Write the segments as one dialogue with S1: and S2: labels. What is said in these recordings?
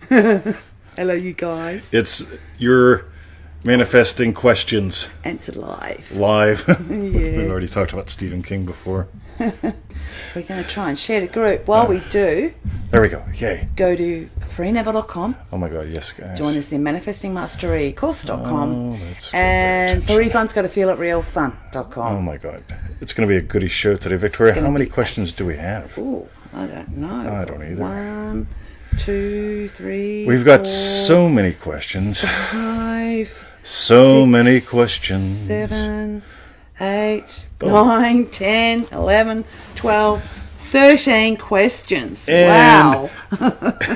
S1: Hello, you guys.
S2: It's your manifesting questions.
S1: Answered live.
S2: Live.
S1: Yeah.
S2: We've already talked about Stephen King before.
S1: We're going to try and share the group. While we do,
S2: There we go. Yay.
S1: go to freenever.com.
S2: Oh my God, yes, guys.
S1: Join us in manifestingmasterycourse.com.
S2: Oh, let's get
S1: and
S2: that.
S1: for refunds, go to feelitrealfun.com.
S2: Oh my God. It's going to be a goody show today. Victoria, how many questions do we have?
S1: Oh, I don't know.
S2: I don't either.
S1: 1, 2, 3.
S2: We've got
S1: 4,
S2: so many questions.
S1: 5.
S2: So
S1: 6,
S2: many questions.
S1: 7, 8,
S2: Boom.
S1: 9, 10, 11, 12, 13 questions.
S2: And-
S1: Wow.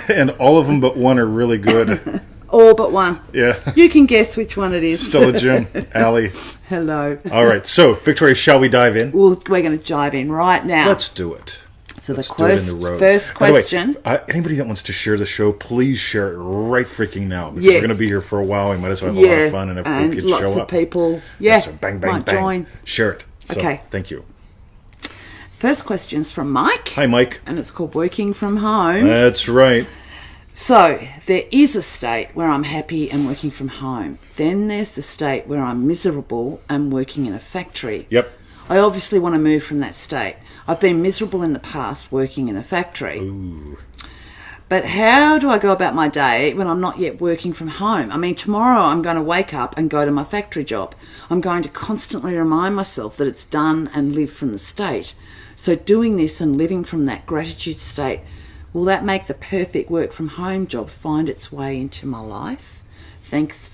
S2: And all of them but one are really good.
S1: All but one.
S2: Yeah.
S1: You can guess which one it is.
S2: Stella, Jim, Allie.
S1: Hello.
S2: All right. So, Victoria, shall we dive in?
S1: We're going to dive in right now.
S2: Let's do it.
S1: So
S2: Let's
S1: the
S2: do it in the road.
S1: first
S2: By the way,
S1: question.
S2: anybody that wants to share the show, please share it right freaking now. Because
S1: Yeah.
S2: we're going to be here for a while. We might as well have a lot of fun. And if we could
S1: lots
S2: show
S1: of
S2: up.
S1: people. Yeah.
S2: So bang, bang,
S1: might
S2: bang.
S1: join.
S2: Share it. So,
S1: Okay.
S2: Thank you.
S1: First question's from Mike.
S2: Hi, Mike.
S1: And it's called Working from Home.
S2: That's right.
S1: So, there is a state where I'm happy and working from home. Then there's the state where I'm miserable and working in a factory.
S2: Yep.
S1: I obviously want to move from that state. I've been miserable in the past working in a factory.
S2: Ooh.
S1: But how do I go about my day when I'm not yet working from home? I mean, tomorrow I'm going to wake up and go to my factory job. I'm going to constantly remind myself that it's done and live from the state. So doing this and living from that gratitude state, will that make the perfect work from home job find its way into my life? Thanks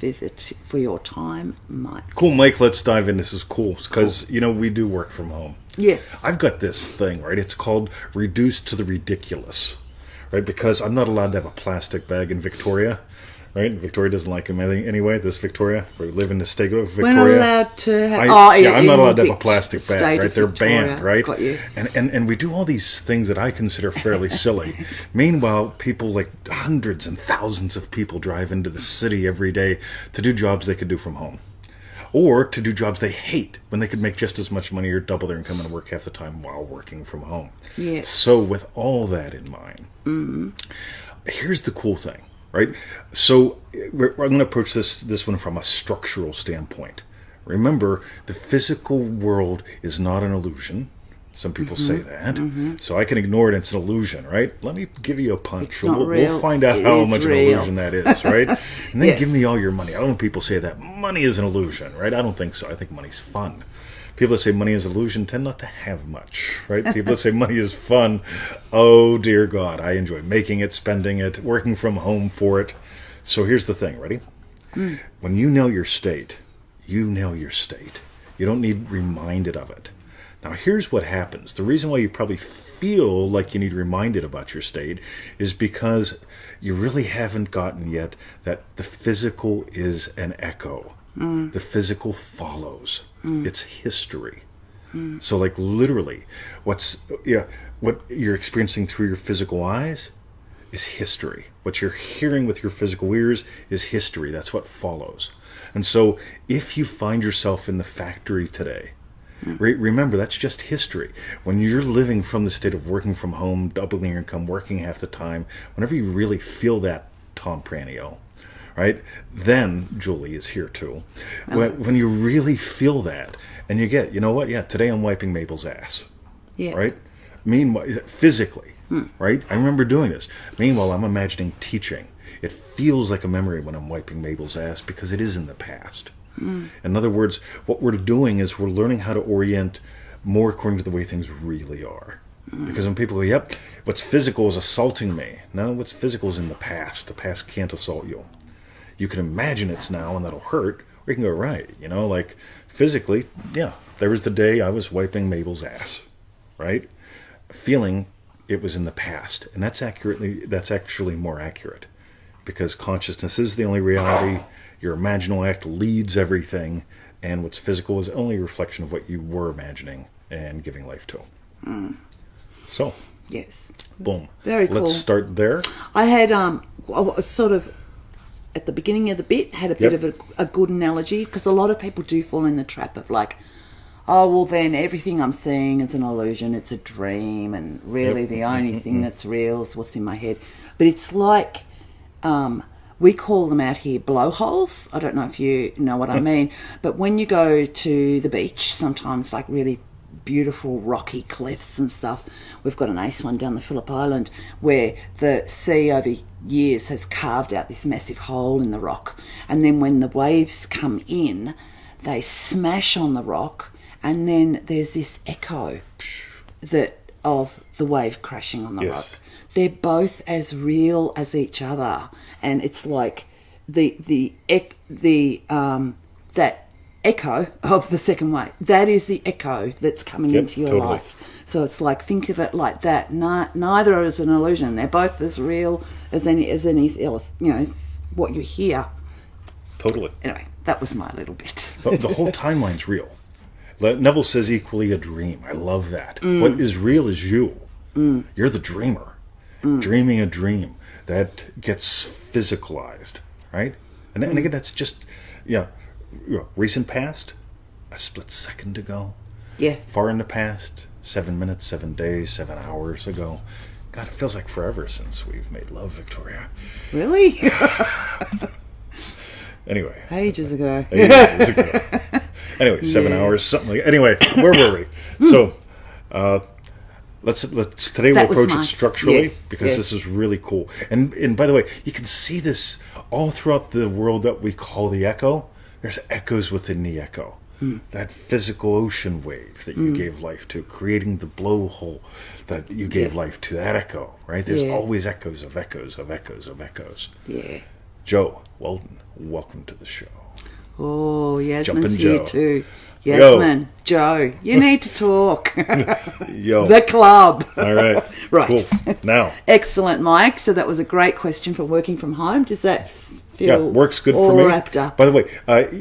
S1: for your time, Mike.
S2: Cool, Mike. Let's dive in. This is cool because, we do work from home.
S1: Yes.
S2: I've got this thing, right? It's called reduced to the ridiculous, right? Because I'm not allowed to have a plastic bag in Victoria, right? Victoria doesn't like them anyway. This Victoria, we live in the state of Victoria.
S1: We're not allowed to have...
S2: I'm not allowed to have a plastic bag, right? They're
S1: Victoria.
S2: banned, right?
S1: Got you.
S2: And we do all these things that I consider fairly silly. Meanwhile, people, like hundreds and thousands of people, drive into the city every day to do jobs they could do from home. Or to do jobs they hate when they could make just as much money or double their income and work half the time while working from home.
S1: Yes.
S2: So with all that in mind, here's the cool thing, right? So I'm going to approach this one from a structural standpoint. Remember, the physical world is not an illusion. Some people say that. So I can ignore it. It's an illusion, right? Let me give you a punch.
S1: It's not real.
S2: We'll find out
S1: It
S2: how
S1: is
S2: much
S1: real.
S2: an illusion that is, right? And then
S1: Yes.
S2: give me all your money. I don't know if people say that. Money is an illusion, right? I don't think so. I think money's fun. People that say money is an illusion tend not to have much, right? People that say money is fun, oh dear God, I enjoy making it, spending it, working from home for it. So here's the thing, ready? When you know your state, you know your state. You don't need reminded of it. Now here's what happens. The reason why you probably feel like you need reminded about your state is because you really haven't gotten yet that the physical is an echo. The physical follows. It's history. So like literally what you're experiencing through your physical eyes is history. What you're hearing with your physical ears is history. That's what follows. And so if you find yourself in the factory today, remember, that's just history. When you're living from the state of working from home, doubling your income, working half the time, whenever you really feel that, Tom Pranio, right, then Julie is here too. When you really feel that, and you get, you know what, yeah, today I'm wiping Mabel's ass, right? Meanwhile, physically, right? I remember doing this. Meanwhile, I'm imagining teaching. It feels like a memory when I'm wiping Mabel's ass because it is in the past. In other words, what we're doing is we're learning how to orient more according to the way things really are. Because when people go, yep, what's physical is assaulting me. No, what's physical is in the past. The past can't assault you. You can imagine it's now and that'll hurt. Or you can go, right, like physically, yeah, there was the day I was wiping Mabel's ass, right? Feeling it was in the past. And that's actually more accurate. Because consciousness is the only reality. Your imaginal act leads everything, and what's physical is only a reflection of what you were imagining and giving life to. So,
S1: Yes.
S2: boom.
S1: Very cool.
S2: Let's start there.
S1: I had I was sort of at the beginning of the bit had a bit
S2: Yep.
S1: of a good analogy, because a lot of people do fall in the trap of like, oh well, then everything I'm seeing is an illusion, it's a dream, and really the only thing that's real is what's in my head. But it's like we call them out here blowholes. I don't know if you know what I mean, but when you go to the beach, sometimes like really beautiful rocky cliffs and stuff, we've got a nice one down the Phillip Island where the sea over years has carved out this massive hole in the rock, and then when the waves come in, they smash on the rock, and then there's this echo that of the wave crashing on the rock. They're both as real as each other, and it's like that echo of the second wave. That is the echo that's coming into your life. So it's like, think of it like that. Neither is an illusion. They're both as real as anything else. You know, what you hear.
S2: Totally.
S1: Anyway, that was my little bit.
S2: The whole timeline's real. Neville says equally a dream. I love that. What is real is you. You're the dreamer. Dreaming a dream that gets physicalized, right? And again, that's just, recent past, a split second ago.
S1: Yeah.
S2: Far in the past, 7 minutes, 7 days, 7 hours ago. God, it feels like forever since we've made love, Victoria.
S1: Really?
S2: Anyway.
S1: Ages ago.
S2: Anyway, 7 hours, something like. Anyway, where were we? So, let's today we'll approach it structurally, because this is really cool. And by the way, you can see this all throughout the world that we call the echo. There's echoes within the echo. That physical ocean wave that you gave life to, creating the blowhole that you gave life to, that echo, right? There's always echoes of echoes of echoes of echoes.
S1: Yeah.
S2: Joe Weldon, welcome to the show.
S1: Oh, Yasmin's
S2: Jumpin'
S1: here
S2: Joe.
S1: too. Yasmin, Joe, you need to talk.
S2: Yo.
S1: The club.
S2: All right.
S1: Right.
S2: Cool. Now.
S1: Excellent, Mike. So that was a great question for working from home. Does that feel
S2: works good
S1: all
S2: for me.
S1: Wrapped up?
S2: By the way,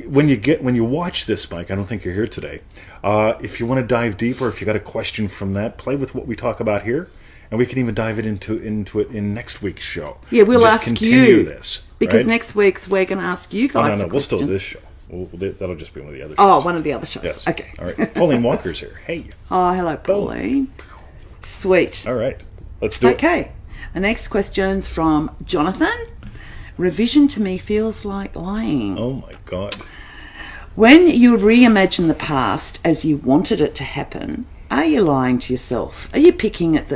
S2: when you watch this, Mike, I don't think you're here today. If you want to dive deeper, if you got a question from that, play with what we talk about here, and we can even dive into it in next week's show.
S1: Yeah, we'll
S2: just
S1: ask
S2: continue
S1: you
S2: this
S1: because next week's we're going to ask you guys.
S2: No, we'll still do this show. That'll just be one of the other shows.
S1: Oh, one of the other shows.
S2: Yes.
S1: Okay.
S2: All right. Pauline Walker's here. Hey.
S1: Oh, hello, Pauline. Sweet.
S2: All right. Let's do it.
S1: Okay. The next question's from Jonathan. Revision to me feels like lying.
S2: Oh, my God.
S1: When you reimagine the past as you wanted it to happen, are you lying to yourself? Are you picking at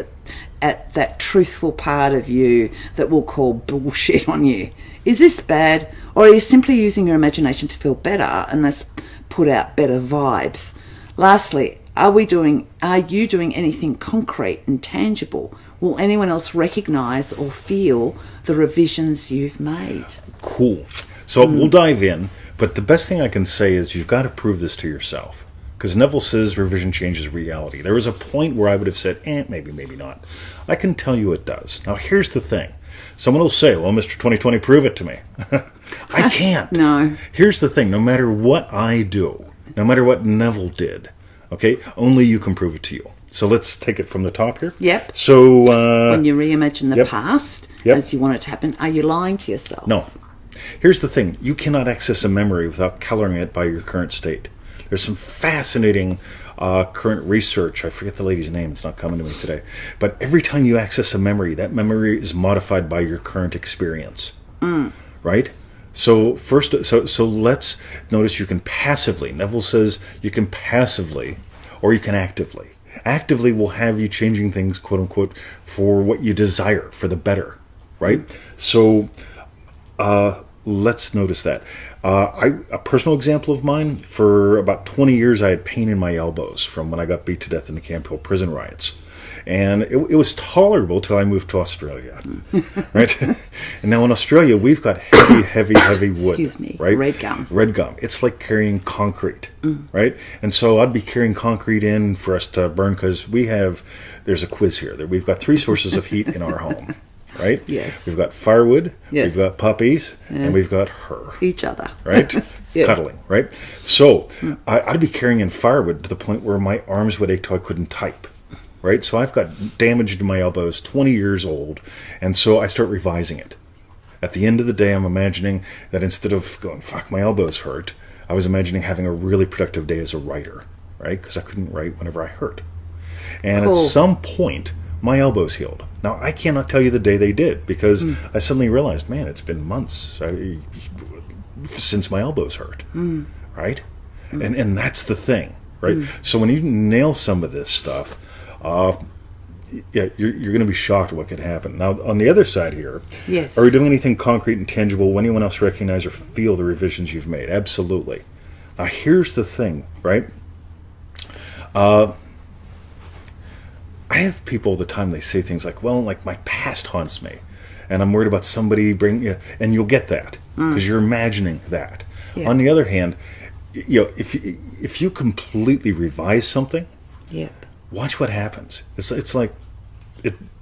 S1: that truthful part of you that will call bullshit on you? Is this bad, or are you simply using your imagination to feel better and thus put out better vibes? Lastly, are you doing anything concrete and tangible? Will anyone else recognise or feel the revisions you've made? Cool.
S2: So we'll dive in, but the best thing I can say is you've got to prove this to yourself. Because Neville says revision changes reality. There was a point where I would have said, maybe, maybe not. I can tell you it does. Now, here's the thing. Someone will say, well, Mr. 2020, prove it to me. I can't.
S1: No.
S2: Here's the thing. No matter what I do, no matter what Neville did, okay, only you can prove it to you. So let's take it from the top here.
S1: Yep.
S2: So
S1: when you reimagine the past as you want it to happen, are you lying to yourself?
S2: No. Here's the thing. You cannot access a memory without coloring it by your current state. There's some fascinating current research. I forget the lady's name. It's not coming to me today. But every time you access a memory, that memory is modified by your current experience. Right? So so let's notice you can passively. Neville says you can passively or you can actively. Actively will have you changing things, quote unquote, for what you desire, for the better. Right? So let's notice that. A personal example of mine, for about 20 years I had pain in my elbows from when I got beat to death in the Camp Hill prison riots. And it was tolerable till I moved to Australia. Right? And now in Australia, we've got heavy wood.
S1: Excuse me.
S2: Right?
S1: Red gum.
S2: Red gum. It's like carrying concrete. Right? And so I'd be carrying concrete in for us to burn because there's a quiz here. We've got 3 sources of heat in our home. Right?
S1: Yes.
S2: We've got firewood, we've got puppies, and we've got her.
S1: Each other.
S2: Right? Cuddling, right? So I'd be carrying in firewood to the point where my arms would ache till I couldn't type. Right? So I've got damage to my elbows, 20 years old, and so I start revising it. At the end of the day, I'm imagining that instead of going, fuck, my elbows hurt, I was imagining having a really productive day as a writer, right? Because I couldn't write whenever I hurt. And at some point, my elbow's healed. Now, I cannot tell you the day they did, because I suddenly realized, man, it's been months since my elbow's hurt, right? And that's the thing, right? So when you nail some of this stuff, you're going to be shocked at what could happen. Now, on the other side here,
S1: yes.
S2: Are we doing anything concrete and tangible? Will anyone else recognize or feel the revisions you've made? Absolutely. Now, here's the thing, right? I have people all the time, they say things like, well, like, my past haunts me, and I'm worried about somebody and you'll get that, because you're imagining that. Yeah. On the other hand, if you completely revise something, watch what happens. It's like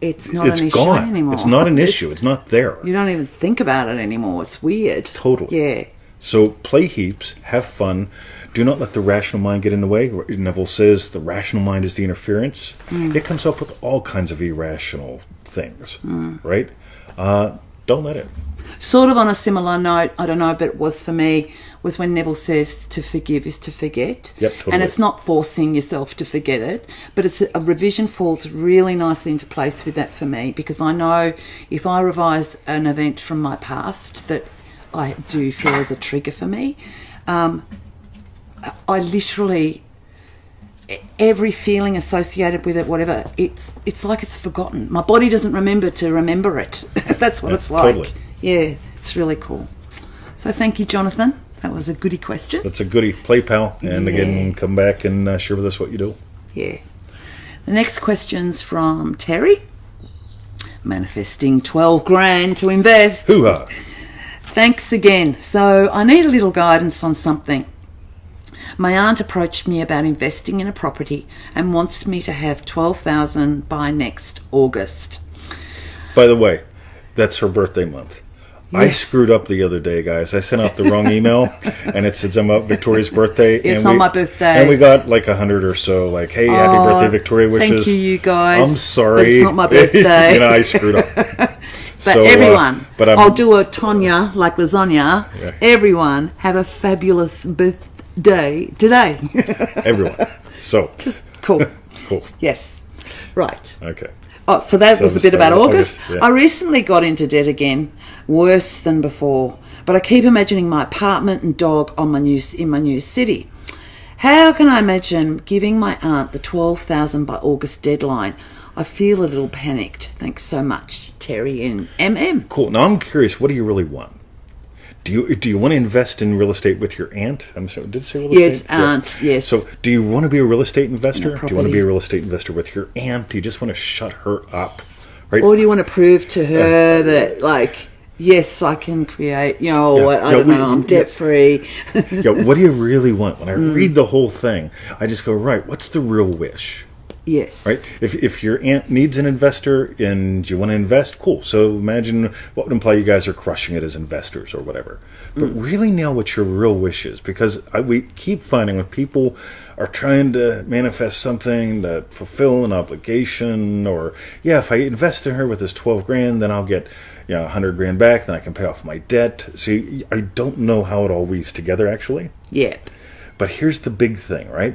S1: it's not an issue
S2: gone.
S1: anymore.
S2: It's not an issue. It's not there.
S1: You don't even think about it anymore. It's weird.
S2: Totally.
S1: Yeah.
S2: So play heaps, have fun. Do not let the rational mind get in the way. Neville says the rational mind is the interference. It comes up with all kinds of irrational things, right? Don't let it.
S1: Sort of on a similar note, I don't know, but it was for me, was when Neville says to forgive is to forget.
S2: Yep, totally.
S1: And it's not forcing yourself to forget it, but it's a revision falls really nicely into place with that for me, because I know if I revise an event from my past that I do feel is a trigger for me, I literally, every feeling associated with it, whatever, it's like it's forgotten. My body doesn't remember to remember it. That's what it's like.
S2: Totally.
S1: Yeah, it's really cool. So thank you, Jonathan. That was a goodie question.
S2: That's a goodie. Play, pal. And again, come back and share with us what you do.
S1: Yeah. The next question's from Terry. Manifesting 12 grand to invest.
S2: Hoo-ha.
S1: Thanks again. So I need a little guidance on something. My aunt approached me about investing in a property and wants me to have $12,000 by next August.
S2: By the way, that's her birthday month.
S1: Yes.
S2: I screwed up the other day, guys. I sent out the wrong email, and it said something about Victoria's birthday.
S1: It's on my birthday.
S2: And we got like 100 or so, like, hey, happy birthday, Victoria wishes.
S1: Thank you guys.
S2: I'm sorry.
S1: But it's not my birthday.
S2: I screwed up.
S1: But
S2: so,
S1: everyone,
S2: I'll
S1: do a Tonya like lasagna. Yeah. Everyone have a fabulous birthday today.
S2: Everyone. So.
S1: Just cool.
S2: Cool.
S1: Yes. Right.
S2: Okay.
S1: Oh, so that was a bit about August.
S2: Yeah.
S1: I recently got into debt again, worse than before. But I keep imagining my apartment and dog in my new city. How can I imagine giving my aunt the $12,000 by August deadline? I feel a little panicked. Thanks so much, Terry and MM.
S2: Cool. Now I'm curious. What do you really want? Do you want to invest in real estate with your aunt? Did it say real estate?
S1: Yes, aunt. Yes.
S2: So, do you want to be a real estate investor? Do you want to be a real estate investor with your aunt? Do you just want to shut her up? Right?
S1: Or do you want to prove to her that, like, yes, I can create, I don't know, I'm debt-free.
S2: What do you really want? When I read the whole thing, I just go, right, what's the real wish?
S1: Yes.
S2: Right? If your aunt needs an investor and you want to invest, cool. So imagine what would imply you guys are crushing it as investors or whatever. But really nail what your real wish is, because we keep finding when people are trying to manifest something that fulfill an obligation, or, if I invest in her with this 12 grand, then I'll get 100 grand back, then I can pay off my debt. See, I don't know how it all weaves together, actually.
S1: Yeah.
S2: But here's the big thing, right?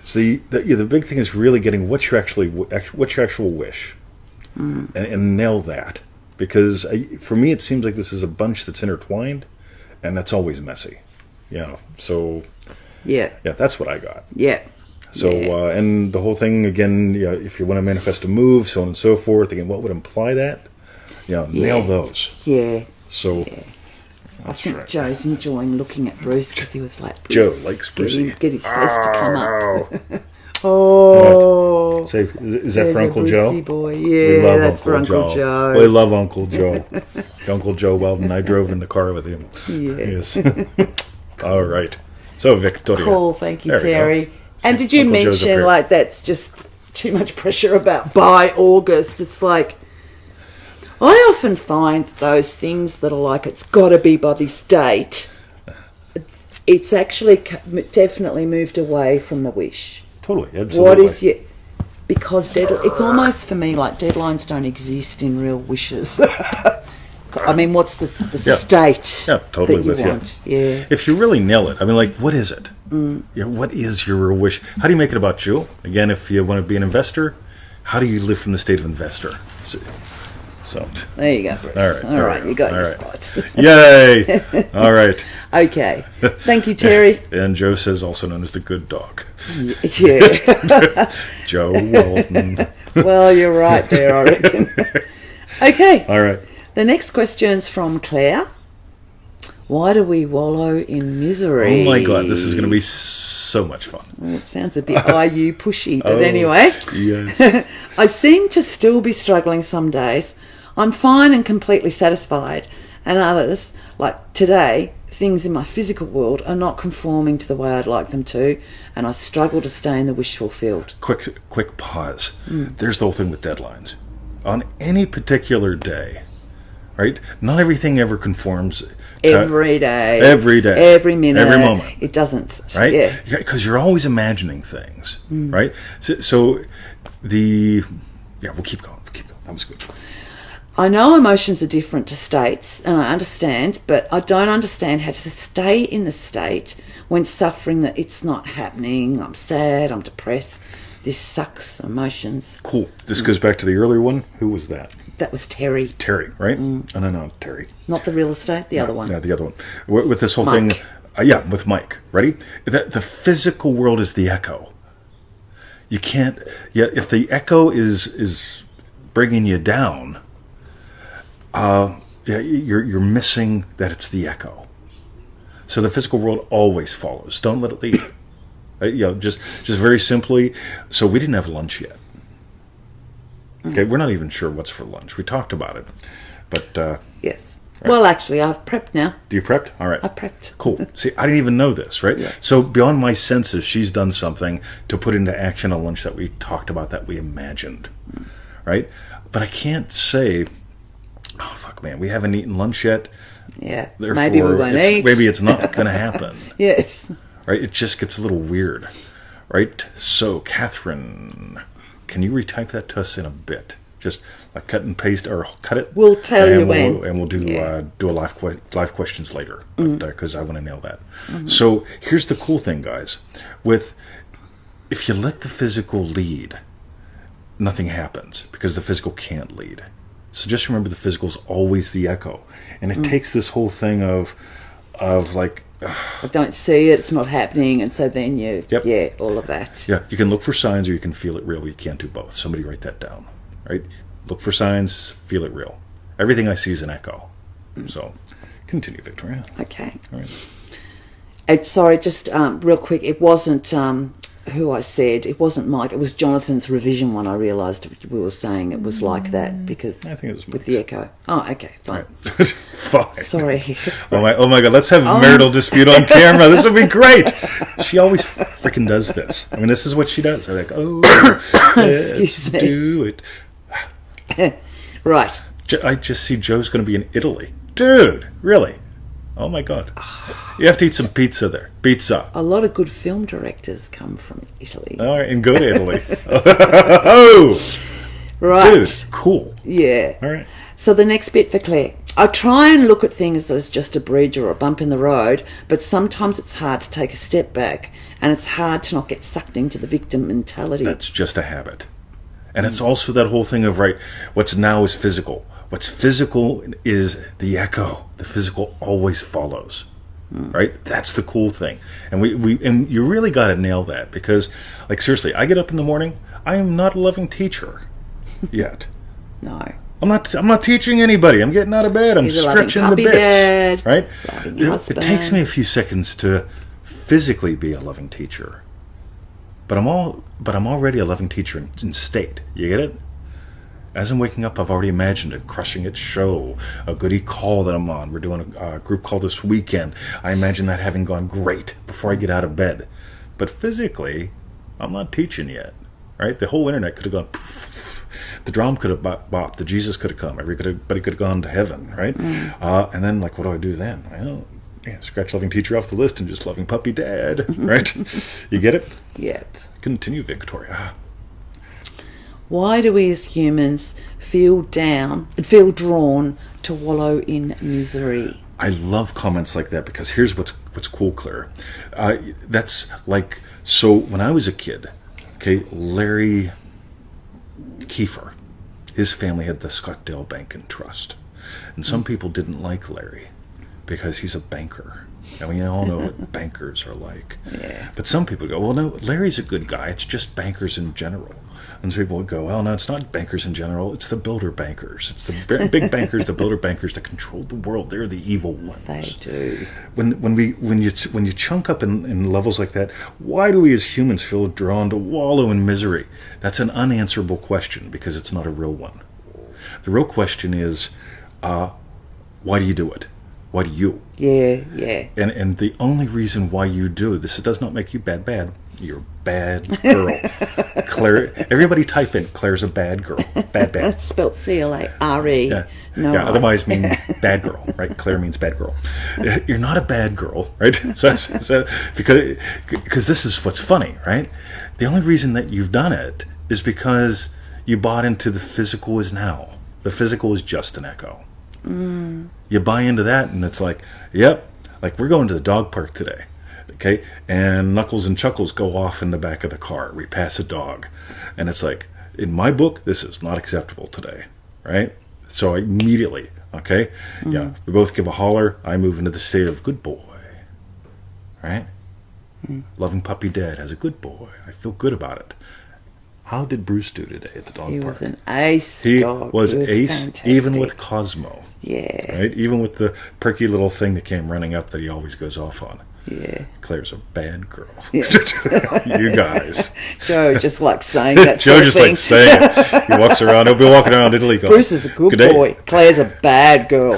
S2: See, the big thing is really getting what's your actual wish, and nail that. Because for me, it seems like this is a bunch that's intertwined, and that's always messy. So that's what I got.
S1: Yeah.
S2: So and the whole thing again, if you want to manifest a move, so on and so forth. Again, what would imply that? Nail those.
S1: Yeah.
S2: So.
S1: I think right. Joe's enjoying looking at Bruce because he was like,
S2: Joe likes Brucey.
S1: Get his face to come up.
S2: Oh. Say, is that for Uncle Joe?
S1: Boy. Yeah, that's for Uncle Joe.
S2: We love Uncle Joe. Uncle Joe Weldon. I drove in the car with him.
S1: Yeah.
S2: Yes. All right. So, Victoria.
S1: Cool. Thank you, Terry. And did you mention, like, that's just too much pressure about by August? It's like, I often find those things that are like, it's got to be by this date. It's actually definitely moved away from the wish.
S2: Totally, absolutely.
S1: What is because it's almost for me like deadlines don't exist in real wishes. I mean, what's the state
S2: totally
S1: that you want? Yeah.
S2: If you really nail it, I mean, like, what is it? What is your real wish? How do you make it about you? Again, if you want to be an investor, how do you live from the state of investor? So
S1: there you go, Bruce. All right, you got your spot.
S2: Yay! All right.
S1: Okay. Thank you, Terry.
S2: And Joe says, also known as the good dog.
S1: Yeah.
S2: Joe Walton.
S1: Well, you're right there, I reckon. Okay.
S2: All right.
S1: The next question's from Claire. Why do we wallow in misery?
S2: Oh my God, this is going to be so much fun.
S1: Well, it sounds a bit IU pushy, but anyway.
S2: Yes.
S1: I seem to still be struggling some days. I'm fine and completely satisfied, and others, like today, things in my physical world are not conforming to the way I'd like them to, and I struggle to stay in the wish fulfilled.
S2: Quick pause. There's the whole thing with deadlines. On any particular day, right? Not everything ever conforms.
S1: Every day. Every minute.
S2: Every moment.
S1: It doesn't.
S2: Right?
S1: Yeah.
S2: Because you're always imagining things, right? So we'll keep going. That was good.
S1: I know emotions are different to states, and I understand, but I don't understand how to stay in the state when suffering that it's not happening. I'm sad, I'm depressed. This sucks, emotions.
S2: Cool. This goes back to the earlier one. Who was that?
S1: That was Terry.
S2: Terry, right? No, Terry.
S1: Not the real estate, the other one.
S2: Yeah, the other one. With this whole
S1: Mike.
S2: thing, with Mike, ready? The physical world is the echo. You can't, if the echo is bringing you down, you're missing that it's the echo. So the physical world always follows. Don't let it lead. Just very simply. So we didn't have lunch yet. Okay, we're not even sure what's for lunch. We talked about it, but
S1: yes.
S2: Right.
S1: Well, actually, I've prepped now.
S2: Do you prepped? All right.
S1: I prepped.
S2: Cool. See, I didn't even know this, right?
S1: Yeah.
S2: So beyond my senses, she's done something to put into action a lunch that we talked about, that we imagined, right? But I can't say, oh fuck, man, we haven't eaten lunch yet.
S1: Yeah.
S2: Therefore,
S1: Maybe we won't eat.
S2: Maybe it's not going to happen.
S1: Yes.
S2: Right? It just gets a little weird, right? So, Catherine, can you retype that to us in a bit? Just like cut and paste, or cut it.
S1: We'll tell you when.
S2: And we'll do a live questions later, because I want to nail that. So here's the cool thing, guys. If you let the physical lead, nothing happens, because the physical can't lead. So just remember, the physical is always the echo, and it takes this whole thing of like.
S1: I don't see it, it's not happening, and so then all of that.
S2: Yeah, you can look for signs, or you can feel it real. You can't do both. Somebody write that down, right? Look for signs, feel it real. Everything I see is an echo. So, continue, Victoria.
S1: Okay.
S2: All right.
S1: Sorry, just real quick, it wasn't who I said, it wasn't Mike, it was Jonathan's revision one. I realised we were saying it was like that, because
S2: I think it was
S1: with the echo. Oh, okay, fine.
S2: Right. Fine.
S1: Sorry.
S2: Oh my God, let's have a marital dispute on camera. This would be great. She always freaking does this. I mean, this is what she does. I'm like,
S1: Excuse me.
S2: Do it.
S1: Right.
S2: I just see Joe's going to be in Italy. Dude, really? Oh my God. You have to eat some pizza there. Pizza.
S1: A lot of good film directors come from Italy.
S2: All right, and go to Italy. Oh!
S1: Right.
S2: Dude, cool.
S1: Yeah.
S2: All right.
S1: So the next bit for Claire. I try and look at things as just a bridge or a bump in the road, but sometimes it's hard to take a step back, and it's hard to not get sucked into the victim mentality.
S2: That's just a habit. And it's also that whole thing of, right, what's now is physical. What's physical is the echo. The physical always follows. Right? That's the cool thing. And and you really got to nail that, because, like, seriously, I get up in the morning, I am not a loving teacher yet.
S1: No.
S2: I'm not teaching anybody. I'm getting out of bed. I'm stretching the bits.
S1: Dad,
S2: right?
S1: It
S2: takes me a few seconds to physically be a loving teacher. But I'm already a loving teacher in state. You get it? As I'm waking up, I've already imagined a crushing it show, a goodie call that I'm on. We're doing a group call this weekend. I imagine that having gone great before I get out of bed. But physically, I'm not teaching yet. Right? The whole internet could have gone poof. The drum could have bopped. The Jesus could have come. Everybody could have gone to heaven. Right? And then, like, what do I do then? Well, scratch loving teacher off the list and just loving puppy dad. Right? You get it?
S1: Yep.
S2: Continue, Victoria.
S1: Why do we as humans feel drawn to wallow in misery?
S2: I love comments like that, because here's what's cool, Claire. That's like, so when I was a kid, okay, Larry Kiefer, his family had the Scottsdale Bank and Trust. And some people didn't like Larry because he's a banker. And we all know what bankers are like.
S1: Yeah.
S2: But some people go, well, no, Larry's a good guy. It's just bankers in general. And some people would go, well, no, it's not bankers in general. It's the builder bankers. It's the big bankers, the builder bankers that control the world. They're the evil ones.
S1: They do.
S2: When you chunk up in levels like that, why do we as humans feel drawn to wallow in misery? That's an unanswerable question because it's not a real one. The real question is, why do you do it? Why do you?
S1: Yeah.
S2: And the only reason why you do this, it does not make you bad. You're a bad girl. Claire, everybody type in, Claire's a bad girl. Bad.
S1: That's spelled C-L-A-R-E.
S2: Yeah.
S1: No,
S2: yeah, otherwise mean bad girl, right? Claire means bad girl. You're not a bad girl, right? So because this is what's funny, right? The only reason that you've done it is because you bought into the physical is now. The physical is just an echo. You buy into that, and it's like, yep, like we're going to the dog park today, okay? And Knuckles and Chuckles go off in the back of the car. We pass a dog, and it's like, in my book, this is not acceptable today, right? So I immediately, okay, yeah, we both give a holler. I move into the state of good boy, right? Loving puppy dad has a good boy. I feel good about it. How did Bruce do today at the dog park?
S1: He was an ace dog.
S2: He was ace,
S1: fantastic.
S2: even with Cosmo.
S1: Yeah.
S2: Right? Even with the perky little thing that came running up that he always goes off on.
S1: Yeah.
S2: Claire's a bad girl.
S1: Yes.
S2: You guys.
S1: Joe just likes saying that
S2: Joe
S1: sort
S2: just
S1: of thing.
S2: likes saying it. He walks around. He'll be walking around Italy going,
S1: Bruce is a good
S2: day.
S1: boy. Claire's a bad girl.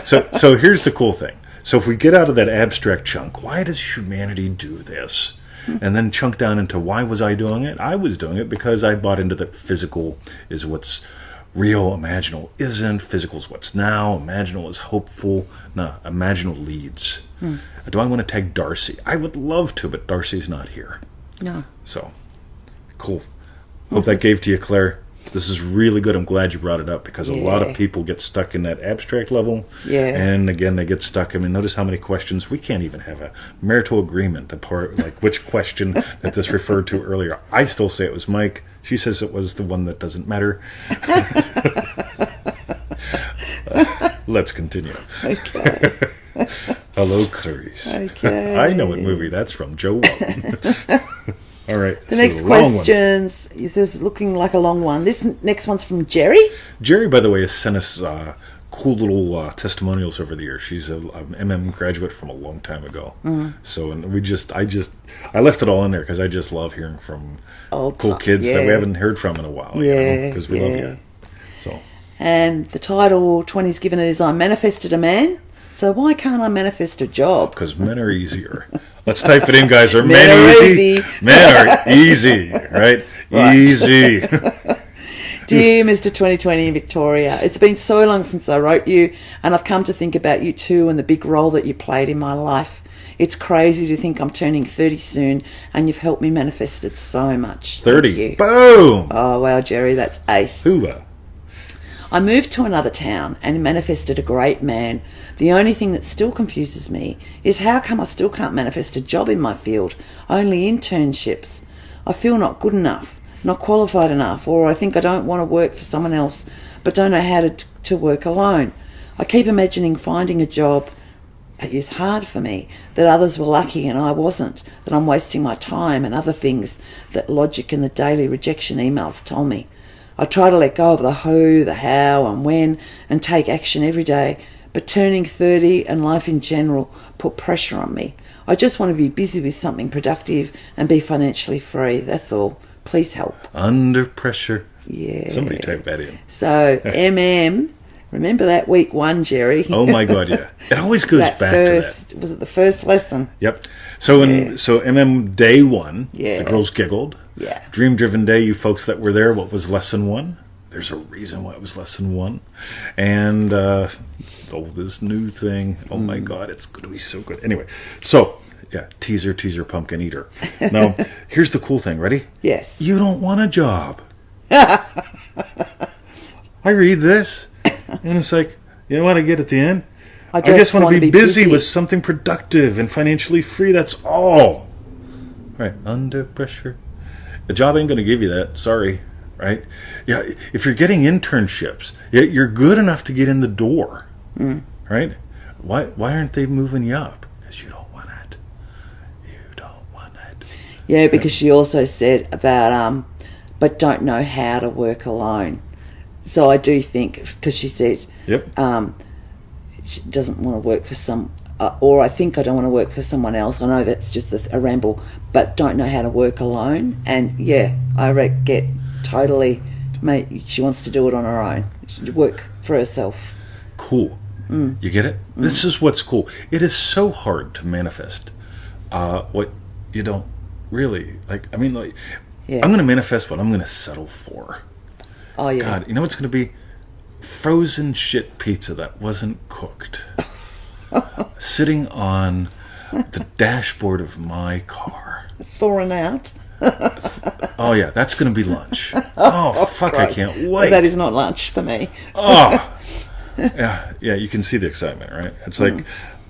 S2: So here's the cool thing. So if we get out of that abstract chunk, why does humanity do this? And then chunk down into why was I doing it? I was doing it because I bought into that physical is what's real, imaginal isn't. Physical is what's now, imaginal is hopeful. No, imaginal leads. Do I want to tag Darcy? I would love to, but Darcy's not here.
S1: No.
S2: So, cool. Hope that gave to you, Claire. This is really good. I'm glad you brought it up because a lot of people get stuck in that abstract level.
S1: Yeah.
S2: And again, they get stuck. I mean, notice how many questions. We can't even have a marital agreement apart, like which question that this referred to earlier. I still say it was Mike. She says it was the one that doesn't matter. Let's continue.
S1: Okay.
S2: Hello, Clarice.
S1: Okay.
S2: I know what movie that's from. Joe Walton. All right.
S1: The next questions, this is looking like a long one. This next one's from Jerry.
S2: Jerry, by the way, has sent us cool little testimonials over the years. She's an MM graduate from a long time ago. So, and I left it all in there because I just love hearing from cool kids that we haven't heard from in a while.
S1: Yeah.
S2: Because we love you. So.
S1: And the title 20's given it is I Manifested a Man. So why can't I manifest a job?
S2: Because men are easier. Let's type it in, guys. Are
S1: Men are easy.
S2: Men are easy, right? Easy.
S1: Dear Mr. 2020 in Victoria, it's been so long since I wrote you, and I've come to think about you too and the big role that you played in my life. It's crazy to think I'm turning 30 soon, and you've helped me manifest it so much.
S2: 30.
S1: Thank you.
S2: Boom.
S1: Oh, wow, Jerry, that's ace.
S2: Hoover.
S1: I moved to another town and manifested a great man. The only thing that still confuses me is how come I still can't manifest a job in my field, only internships. I feel not good enough, not qualified enough, or I think I don't want to work for someone else, but don't know how to work alone. I keep imagining finding a job is hard for me, that others were lucky and I wasn't, that I'm wasting my time and other things that logic and the daily rejection emails told me. I try to let go of the who, the how and when and take action every day, but turning 30 and life in general put pressure on me. I just want to be busy with something productive and be financially free. That's all. Please help.
S2: Under pressure.
S1: Yeah.
S2: Somebody type that in.
S1: So, remember that week one, Jerry?
S2: Oh my God, yeah. It always goes back to that.
S1: Was it the first lesson?
S2: Yep. So day one, the girls giggled.
S1: Yeah.
S2: Dream Driven Day, you folks that were there, what was lesson one? There's a reason why it was lesson one. And this new thing, oh my God, it's going to be so good. Anyway, so, yeah, teaser, pumpkin eater. Now, here's the cool thing. Ready?
S1: Yes.
S2: You don't want a job. I read this, and it's like, you know what I get at the end? I just want to be busy with something productive and financially free. That's all. Right. Under pressure. A job ain't going to give you that. Sorry. right? Yeah, if you're getting internships, you're good enough to get in the door, right? Why aren't they moving you up? Because you don't want it. You don't want it.
S1: Yeah, because she also said about, but don't know how to work alone. So I do think, because she said,
S2: Yep.
S1: she doesn't want to work for or I think I don't want to work for someone else. I know that's just a ramble, but don't know how to work alone. And yeah, I get totally, mate, she wants to do it on her own. She should work for herself.
S2: Cool. You get it? This is what's cool. It is so hard to manifest what you don't really like. I mean, like,
S1: Yeah.
S2: I'm going to manifest what I'm going to settle for.
S1: Oh yeah.
S2: God, you know what's going to be? Frozen shit pizza that wasn't cooked. Sitting on the dashboard of my car.
S1: Thawing out.
S2: Oh yeah, that's going to be lunch. Oh fuck,
S1: Christ.
S2: I can't wait.
S1: That is not lunch for me.
S2: Oh. Yeah, you can see the excitement, right? It's like,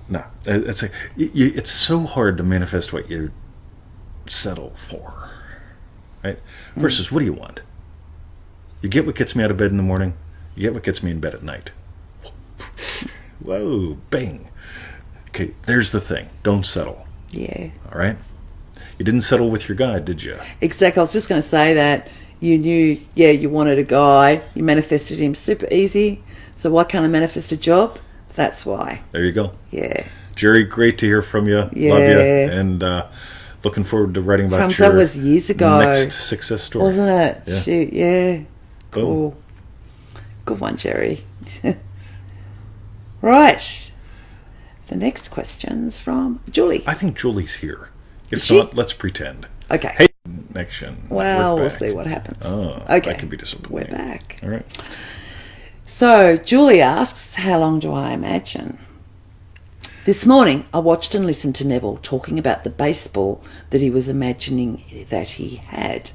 S2: no, it's like, it's so hard to manifest what you settle for, right? Versus, what do you want? You get what gets me out of bed in the morning. You get what gets me in bed at night. Whoa, bang. Okay, there's the thing. Don't settle.
S1: Yeah.
S2: All right? You didn't settle with your guy, did you?
S1: Exactly. I was just going to say that you knew, you wanted a guy. You manifested him super easy. So why can't I manifest a job? That's why.
S2: There you go.
S1: Yeah.
S2: Jerry, great to hear from you.
S1: Yeah.
S2: Love you. And looking forward to writing about
S1: Crumbs,
S2: your
S1: that was years ago.
S2: next success story.
S1: Wasn't it?
S2: Yeah.
S1: Shoot, yeah. Cool.
S2: Boom.
S1: Good one, Jerry. Right. The next question's from Julie.
S2: I think Julie's here. If
S1: Is she?
S2: not, let's pretend.
S1: Okay.
S2: Hey, connection.
S1: Well,
S2: We're
S1: we'll
S2: back.
S1: see what happens.
S2: Oh,
S1: okay.
S2: that could be disappointing.
S1: We're back.
S2: All right.
S1: So, Julie asks, how long do I imagine? This morning, I watched and listened to Neville talking about the baseball that he was imagining that he had.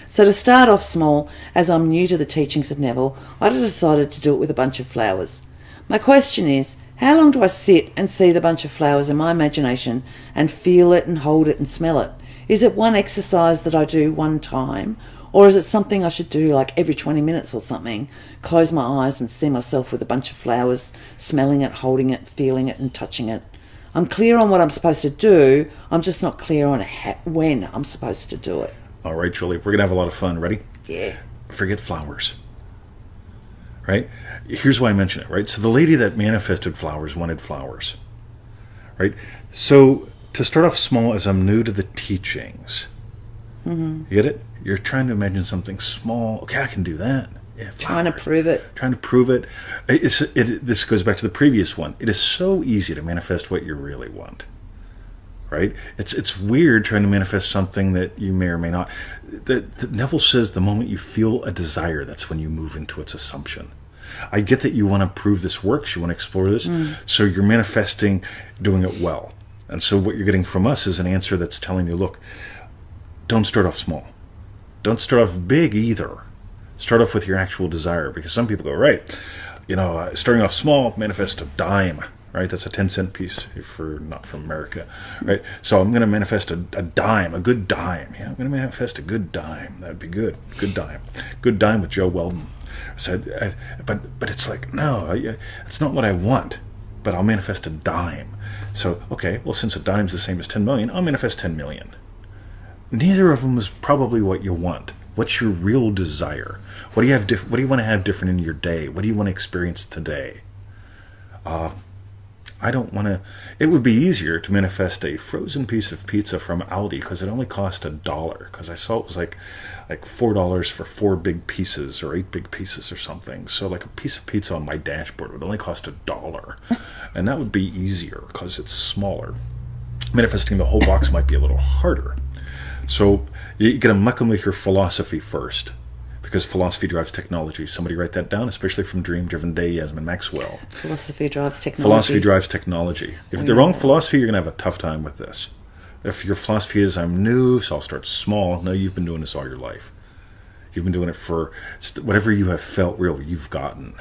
S1: So to start off small, as I'm new to the teachings of Neville, I decided to do it with a bunch of flowers. My question is, how long do I sit and see the bunch of flowers in my imagination and feel it and hold it and smell it? Is it one exercise that I do one time? Or is it something I should do like every 20 minutes or something? Close my eyes and see myself with a bunch of flowers, smelling it, holding it, feeling it and touching it. I'm clear on what I'm supposed to do. I'm just not clear on when I'm supposed to do it.
S2: All right, Julie, we're going to have a lot of fun. Ready?
S1: Yeah.
S2: Forget flowers. Right? Here's why I mention it, right? So the lady that manifested flowers wanted flowers. Right? So to start off small, as I'm new to the teachings, you get it? You're trying to imagine something small. Okay, I can do that. Yeah,
S1: Trying to
S2: flowers.
S1: prove it.
S2: Trying to prove it. This goes back to the previous one. It is so easy to manifest what you really want. Right? It's weird trying to manifest something that you may or may not. The Neville says the moment you feel a desire, that's when you move into its assumption. I get that you want to prove this works, you want to explore this, so you're manifesting doing it well. And so what you're getting from us is an answer that's telling you, look, don't start off small. Don't start off big either. Start off with your actual desire, because some people go, right, starting off small, manifest a dime. Right, that's a 10-cent piece if you're not from America, right? So I'm going to manifest a dime, a good dime. Yeah, I'm going to manifest a good dime. That'd be good. Good dime with Joe Weldon. So, but it's like, no, it's not what I want. But I'll manifest a dime. So okay, well, since a dime's the same as 10 million, I'll manifest 10 million. Neither of them is probably what you want. What's your real desire? What do you have? What do you want to have different in your day? What do you want to experience today? I don't want to. It would be easier to manifest a frozen piece of pizza from Aldi because it only cost $1. Because I saw it was like $4 for 4 big pieces or 8 big pieces or something. So like a piece of pizza on my dashboard would only cost $1, and that would be easier because it's smaller. Manifesting the whole box might be a little harder. So you got to muck them with your philosophy first. Because philosophy drives technology. Somebody write that down, especially from Dream Driven Day, Yasmin Maxwell.
S1: Philosophy drives technology.
S2: Philosophy drives technology. If the wrong philosophy, you're going to have a tough time with this. If your philosophy is, I'm new, so I'll start small. No, you've been doing this all your life. You've been doing it for whatever you have felt real, you've gotten.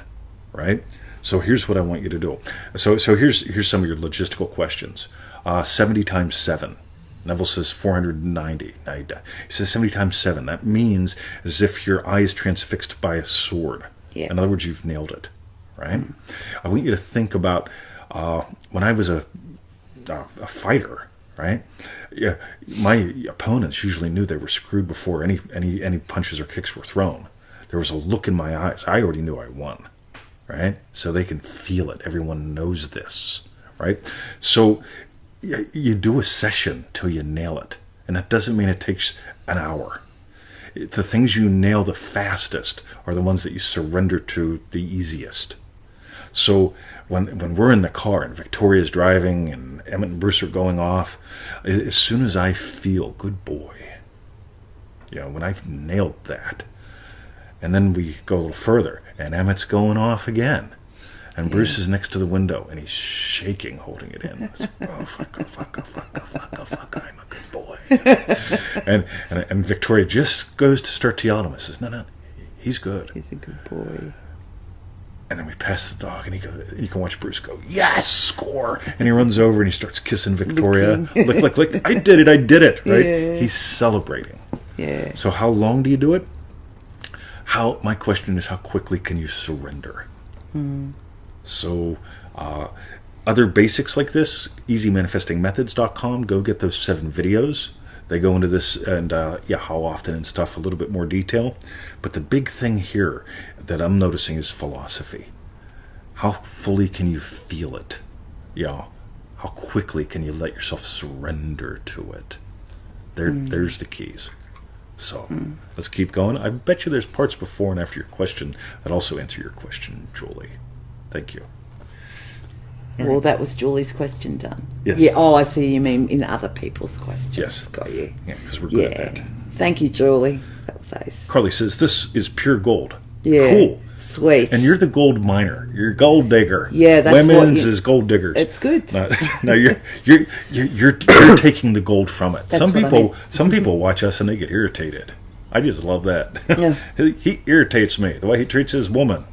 S2: Right? So here's what I want you to do. So here's some of your logistical questions. 70 times 7. Neville says 490. He says 70 times 7. That means as if your eye is transfixed by a sword.
S1: Yeah.
S2: In other words, you've nailed it, right? I want you to think about when I was a fighter, right? Yeah, my opponents usually knew they were screwed before any punches or kicks were thrown. There was a look in my eyes. I already knew I won, right? So they can feel it. Everyone knows this, right? So you do a session till you nail it. And that doesn't mean it takes an hour. The things you nail the fastest are the ones that you surrender to the easiest. So when we're in the car and Victoria's driving and Emmett and Bruce are going off, as soon as I feel, good boy, when I've nailed that, and then we go a little further and Emmett's going off again. And Bruce is next to the window, and he's shaking, holding it in. It's, oh, fuck, I'm a good boy. And Victoria just goes to start to yell at him and says, no, he's good.
S1: He's a good boy.
S2: And then we pass the dog, and you can watch Bruce go, yes, score! And he runs over, and he starts kissing Victoria. Lick, I did it, right?
S1: Yeah.
S2: He's celebrating.
S1: Yeah.
S2: So how long do you do it? My question is, how quickly can you surrender? So, other basics like this, easymanifestingmethods.com, go get those 7 videos. They go into this and, how often and stuff, a little bit more detail. But the big thing here that I'm noticing is philosophy. How fully can you feel it? How quickly can you let yourself surrender to it? There's the keys. So, let's keep going. I bet you there's parts before and after your question that also answer your question, Julie. Thank you.
S1: Well, that was Julie's question done.
S2: Yes.
S1: Yeah. Oh, I see. You mean in other people's questions.
S2: Yes.
S1: Got you.
S2: Yeah, because we're good at that.
S1: Thank you, Julie. That was ace.
S2: Carly says, this is pure gold.
S1: Yeah.
S2: Cool.
S1: Sweet.
S2: And you're the gold miner. You're a gold digger.
S1: Yeah, that's
S2: Women's is gold diggers.
S1: It's good.
S2: No, you're taking the gold from it.
S1: That's
S2: Some people watch us and they get irritated. I just love that.
S1: Yeah.
S2: He irritates me. The way he treats his woman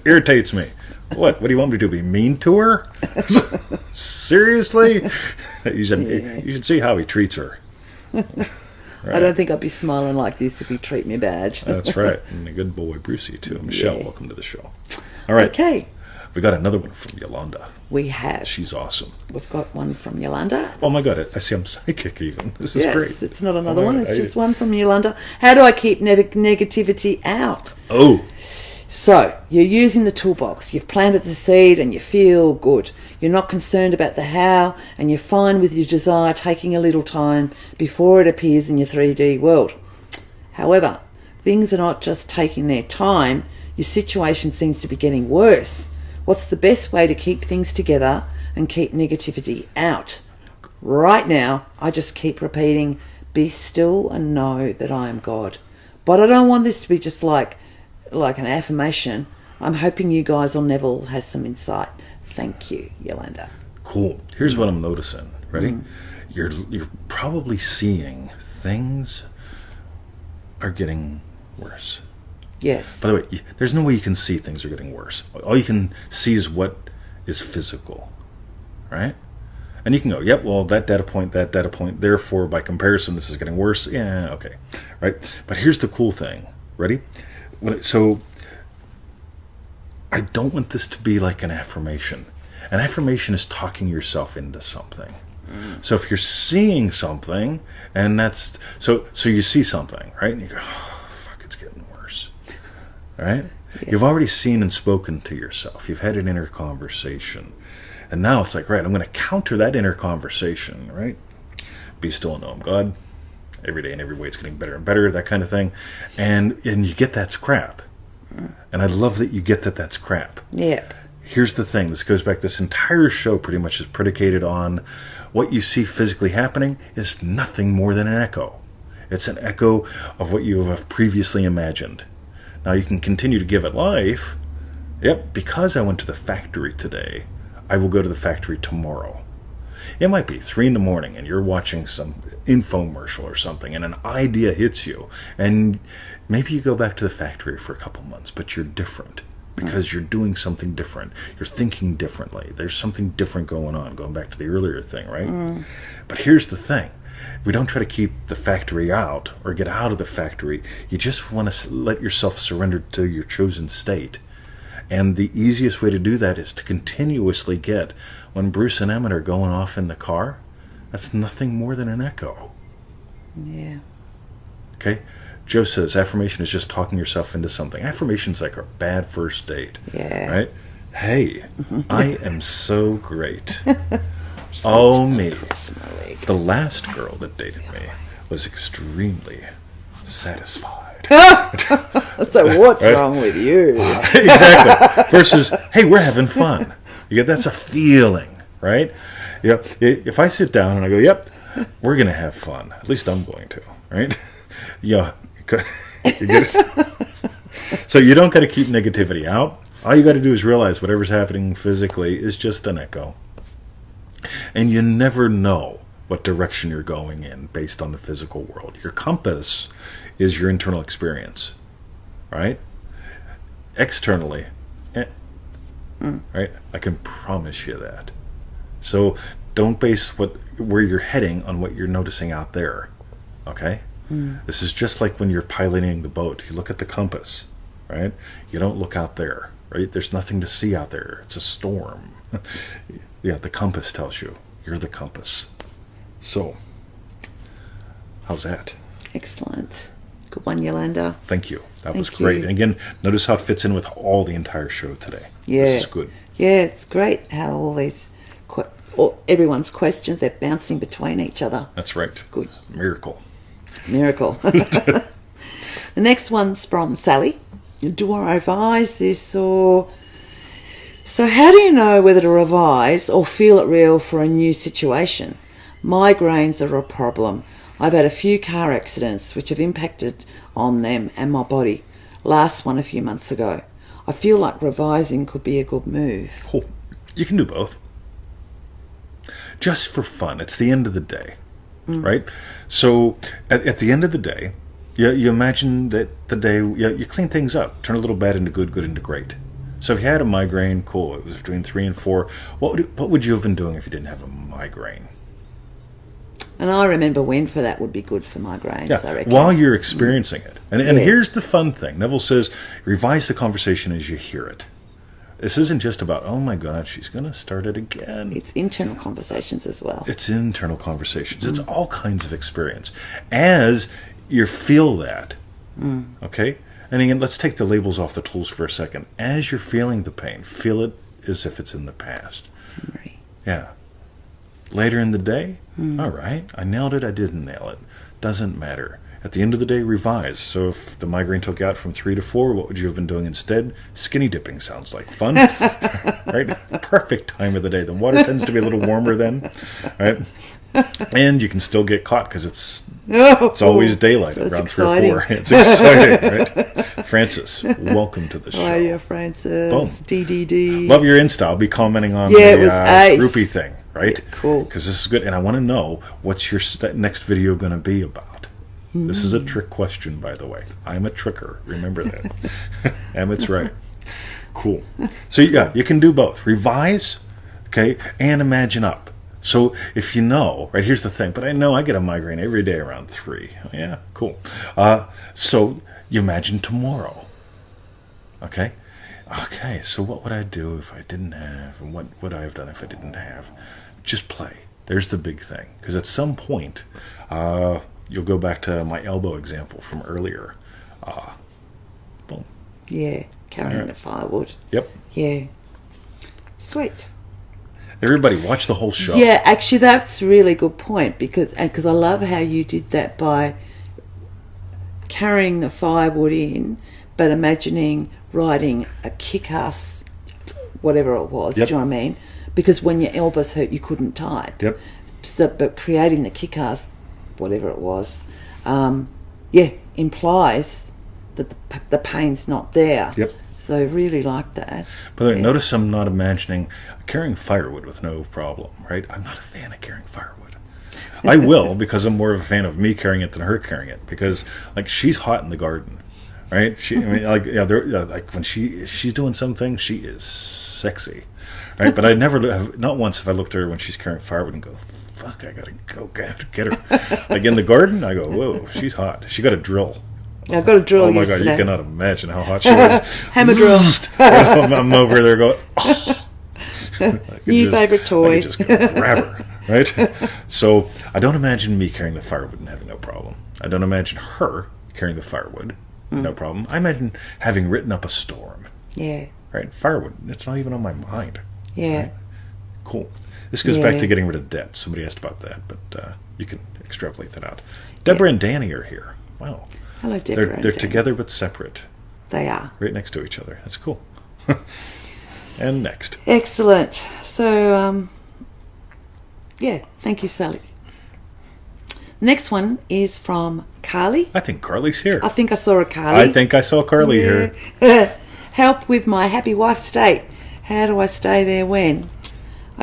S2: irritates me. What do you want me to do? Be mean to her? Seriously? You should see how he treats her. Right.
S1: I don't think I'd be smiling like this if you treat me bad.
S2: That's right. And a good boy, Brucey, too. Michelle, welcome to the show. All right.
S1: Okay.
S2: We got another one from Yolanda.
S1: We have.
S2: She's awesome.
S1: We've got one from Yolanda.
S2: Oh, my God. I see I'm psychic even. This is great.
S1: Yes, it's not another one. It's just one from Yolanda. How do I keep negativity out?
S2: Oh.
S1: So, you're using the toolbox. You've planted the seed and you feel good. You're not concerned about the how, and you're fine with your desire taking a little time before it appears in your 3D world. However, things are not just taking their time. Your situation seems to be getting worse. What's the best way to keep things together and keep negativity out? Right now, I just keep repeating, be still and know that I am God. But I don't want this to be just like an affirmation. I'm hoping you guys or Neville has some insight. Thank you, Yolanda.
S2: Cool. Here's what I'm noticing. Ready? You're probably seeing things are getting worse.
S1: Yes.
S2: By the way, there's no way you can see things are getting worse. All you can see is what is physical, right? And you can go, yep, well, that data point, therefore, by comparison, this is getting worse. Yeah, okay, right? But here's the cool thing. Ready? So I don't want this to be like an affirmation. An affirmation is talking yourself into something. So if you're seeing something, and that's so you see something, right? And you go, oh, fuck, it's getting worse, right? Yeah. You've already seen and spoken to yourself. You've had an inner conversation, and now it's like, right, I'm going to counter that inner conversation, right? Be still and know I'm God. Every day and every way it's getting better and better, that kind of thing. And you get that's crap. And I love that you get that's crap.
S1: Yep.
S2: Here's the thing. This goes back, this entire show pretty much is predicated on what you see physically happening is nothing more than an echo. It's an echo of what you have previously imagined. Now you can continue to give it life. Yep, because I went to the factory today, I will go to the factory tomorrow. It might be 3 a.m. and you're watching some infomercial or something and an idea hits you and maybe you go back to the factory for a couple months, but you're different. because you're doing something different. You're thinking differently. There's something different going on, going back to the earlier thing, right? But here's the thing. We don't try to keep the factory out or get out of the factory. You just want to let yourself surrender to your chosen state. And the easiest way to do that is to continuously get, when Bruce and Emmett are going off in the car, that's nothing more than an echo.
S1: Yeah.
S2: Okay? Joe says affirmation is just talking yourself into something. Affirmation's like a bad first date.
S1: Yeah.
S2: Right? Hey, I am so great. Oh, me. The last girl that dated me was extremely satisfied.
S1: So what's wrong with you?
S2: Exactly. Versus, hey, we're having fun. That's a feeling, right? Yeah. If I sit down and I go, yep, we're going to have fun. At least I'm going to, right? Yeah. You get it? So you don't got to keep negativity out. All you got to do is realize whatever's happening physically is just an echo. And you never know what direction you're going in based on the physical world. Your compass is your internal experience, right? Externally, right? I can promise you that. So don't base where you're heading on what you're noticing out there, okay? This is just like when you're piloting the boat. You look at the compass, right? You don't look out there, right? There's nothing to see out there. It's a storm. Yeah, the compass tells you. You're the compass. So, how's that?
S1: Excellent. Good one, Yolanda.
S2: Thank you. That was
S1: Thank
S2: great.
S1: you.
S2: And again, notice how it fits in with all the entire show today.
S1: Yeah.
S2: This is good.
S1: Yeah, it's great how all these, everyone's questions, they're bouncing between each other.
S2: That's right.
S1: It's good.
S2: Miracle.
S1: The next one's from Sally. Do I revise this or... So how do you know whether to revise or feel it real for a new situation? Migraines are a problem. I've had a few car accidents which have impacted on them and my body. Last one a few months ago. I feel like revising could be a good move.
S2: Cool. You can do both. Just for fun. It's the end of the day, right? So at the end of the day, you imagine that the day, you clean things up. Turn a little bad into good, good into great. So if you had a migraine, cool, it was between 3 and 4. What would you have been doing if you didn't have a migraine?
S1: And I remember when for that would be good for migraines, I reckon.
S2: While you're experiencing it. And here's the fun thing. Neville says, revise the conversation as you hear it. This isn't just about, oh my God, she's going to start it again.
S1: It's internal conversations as well.
S2: It's internal conversations. It's all kinds of experience. As you feel that, okay? And again, let's take the labels off the tools for a second. As you're feeling the pain, feel it as if it's in the past.
S1: Right.
S2: Yeah. Later in the day, all right, I nailed it, I didn't nail it. Doesn't matter. At the end of the day, revise. So if the migraine took you out from 3 to 4, what would you have been doing instead? Skinny dipping sounds like fun. Right? Perfect time of the day. The water tends to be a little warmer then. Right? And you can still get caught because it's always daylight
S1: so
S2: around 3 or 4. It's exciting, right? Francis, welcome to the show.
S1: Oh, yeah, Francis.
S2: Boom.
S1: DDD.
S2: Love your Insta. I'll be commenting on
S1: it was ace.
S2: groupie thing, right?
S1: Yeah, cool.
S2: Because this is good. And I want to know, what's your next video going to be about? This is a trick question, by the way. I'm a tricker. Remember that. Emmett's right. Cool. So, yeah, you can do both. Revise, okay, and imagine up. So if you know, right, here's the thing, but I know I get a migraine every day around 3. Yeah, cool. So you imagine tomorrow. Okay? Okay, so what would I do if I didn't have, and what would I have done if I didn't have? Just play. There's the big thing. Because at some point, you'll go back to my elbow example from earlier. Boom.
S1: Yeah, carrying the firewood.
S2: Yep.
S1: Yeah. Sweet.
S2: Everybody, watch the whole show.
S1: Yeah, actually, that's a really good point because I love how you did that by carrying the firewood in, but imagining riding a kick-ass, whatever it was.
S2: Yep.
S1: Do you know what I mean? Because when your elbows hurt, you couldn't type.
S2: Yep.
S1: So, but creating the kick-ass, whatever it was, implies that the pain's not there.
S2: Yep.
S1: So I really like that.
S2: But notice I'm not imagining carrying firewood with no problem, right? I'm not a fan of carrying firewood. I will because I'm more of a fan of me carrying it than her carrying it because, like, she's hot in the garden, right? She, I mean, like, yeah, like when she's doing something, she is sexy, right? But I never have, not once have I looked at her when she's carrying firewood and go, fuck, I gotta go get her. Like in the garden, I go, whoa, she's hot. She got a drill.
S1: I got a drill.
S2: Oh my
S1: yesterday.
S2: God, you cannot imagine how hot she was.
S1: Hammer drill.
S2: I'm over there going, oh.
S1: New favourite toy.
S2: I could just go grab her, right? So I don't imagine me carrying the firewood and having no problem. I don't imagine her carrying the firewood, no problem. I imagine having written up a storm.
S1: Yeah.
S2: Right? Firewood, it's not even on my mind.
S1: Yeah.
S2: Right? Cool. This goes back to getting rid of debt. Somebody asked about that, but you can extrapolate that out. Deborah and Danny are here. Wow.
S1: Hello, Deborah.
S2: They're together but separate.
S1: They are.
S2: Right next to each other. That's cool. And next.
S1: Excellent. So, thank you, Sally. Next one is from Carly.
S2: I think Carly's here.
S1: I think I saw a Carly.
S2: I think I saw Carly here.
S1: Help with my happy wife state. How do I stay there when?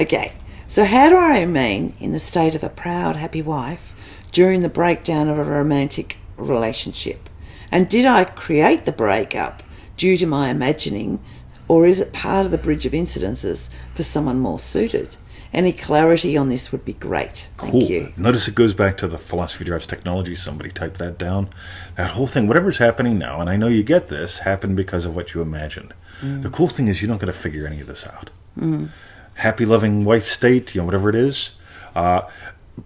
S1: Okay, so how do I remain in the state of a proud, happy wife during the breakdown of a romantic relationship? And did I create the breakup due to my imagining, or is it part of the bridge of incidences for someone more suited? Any clarity on this would be great. Thank
S2: Cool.
S1: you.
S2: Notice it goes back to the philosophy drives technology. Somebody typed that down. That whole thing, whatever's happening now, and I know you get this, happened because of what you imagined. The cool thing is you don't got to figure any of this out. Happy, loving wife state, whatever it is,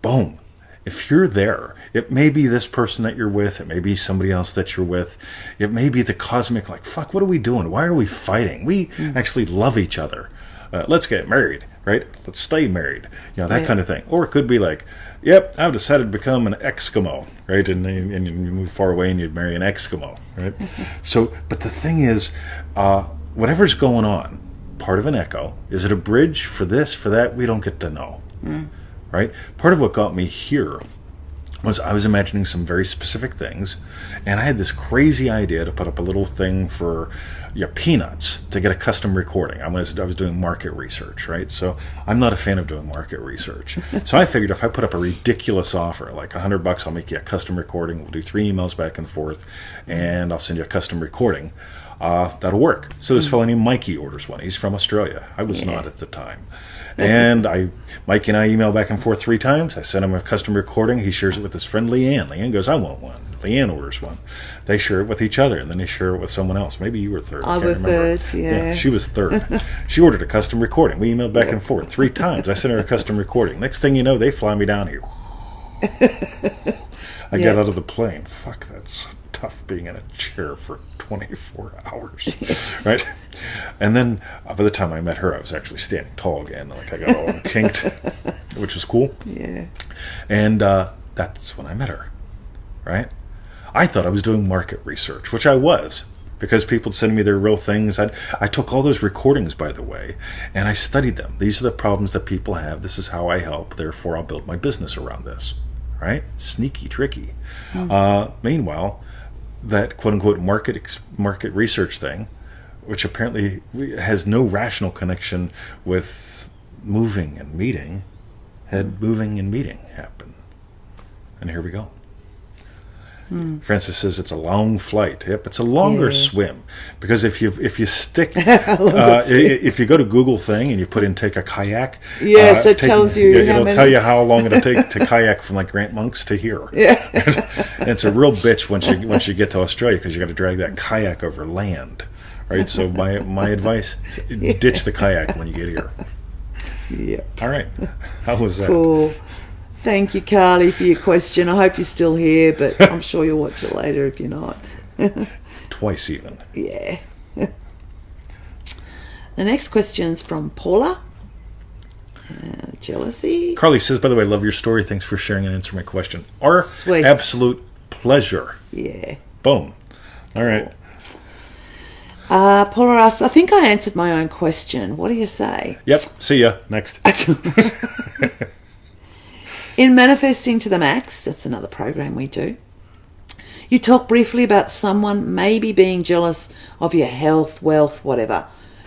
S2: boom. If you're there, it may be this person that you're with, it may be somebody else that you're with, it may be the cosmic, like, fuck, what are we doing? Why are we fighting? We actually love each other. Let's get married, right? Let's stay married. That kind of thing. Or it could be like, yep, I've decided to become an Eskimo, right? And you move far away and you'd marry an Eskimo, right? So, but the thing is, whatever's going on, part of an echo, is it a bridge for this, for that? We don't get to know, right? Part of what got me here was I was imagining some very specific things, and I had this crazy idea to put up a little thing for Peanuts to get a custom recording. I was doing market research, right? So I'm not a fan of doing market research. So I figured if I put up a ridiculous offer, like $100, I'll make you a custom recording. We'll do 3 emails back and forth, and I'll send you a custom recording. That'll work. So this fellow named Mikey orders one. He's from Australia. I was not at the time. And Mikey and I email back and forth 3 times. I send him a custom recording. He shares it with his friend Leanne. Leanne goes, I want one. Leanne orders one. They share it with each other, and then they share it with someone else. Maybe you were third.
S1: I was third, yeah.
S2: She was third. She ordered a custom recording. We emailed back and forth 3 times. I sent her a custom recording. Next thing you know, they fly me down here. I got out of the plane. Fuck, that's tough being in a chair for 24 hours, right? And then by the time I met her, I was actually standing tall again. Like I got all kinked, which was cool.
S1: Yeah.
S2: And that's when I met her, right? I thought I was doing market research, which I was, because people send me their real things. I took all those recordings, by the way, and I studied them. These are the problems that people have. This is how I help. Therefore, I'll build my business around this, right? Sneaky, tricky. Meanwhile, that quote-unquote market research thing, which apparently has no rational connection with moving and meeting, had moving and meeting happen. And here we go. Francis says it's a long flight. Yep, it's a longer swim, because if you stick, if you go to Google thing and you put in take a kayak,
S1: it tells you.
S2: It'll tell you how long it'll take to kayak from like Grant Monk's to here. Yeah, and it's a real bitch once you get to Australia, because you got to drag that kayak over land, right? So my advice: ditch the kayak when you get here.
S1: Yeah.
S2: All right. How was that?
S1: Cool. Thank you, Carly, for your question. I hope you're still here, but I'm sure you'll watch it later if you're not.
S2: Twice even.
S1: Yeah. The next question's from Paula. Jealousy.
S2: Carly says, by the way, love your story. Thanks for sharing and answering my question. Our
S1: Sweet.
S2: absolute pleasure.
S1: Yeah.
S2: Boom. All right.
S1: Paula asks, I think I answered my own question. What do you say?
S2: Yep. See ya. Next.
S1: In Manifesting to the Max, that's another program we do, you talk briefly about someone maybe being jealous of your health, wealth, whatever.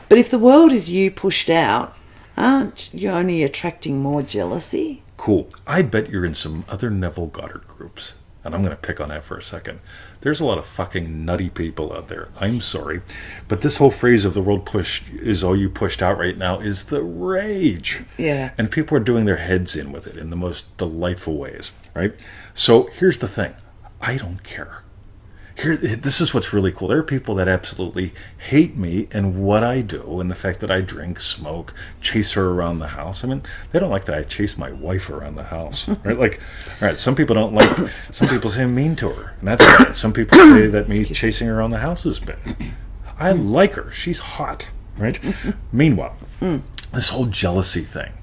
S1: But if the world is you pushed out, aren't you only attracting more jealousy?
S2: Cool. I bet you're in some other Neville Goddard groups. and I'm going to pick on that for a second. There's a lot of fucking nutty people out there. I'm sorry. But this whole phrase of the world pushed is all you pushed out right now is the rage.
S1: Yeah.
S2: And people are doing their heads in with it in the most delightful ways, right? So here's the thing. I don't care. This is what's really cool. There are people that absolutely hate me and what I do and the fact that I drink, smoke, chase her around the house. I mean, they don't like that I chase my wife around the house, right? Like, all right, some people don't like, some people say I'm mean to her, and that's fine. Some people say that me chasing her around the house is bad. I like her. She's hot, right? Meanwhile, this whole jealousy thing,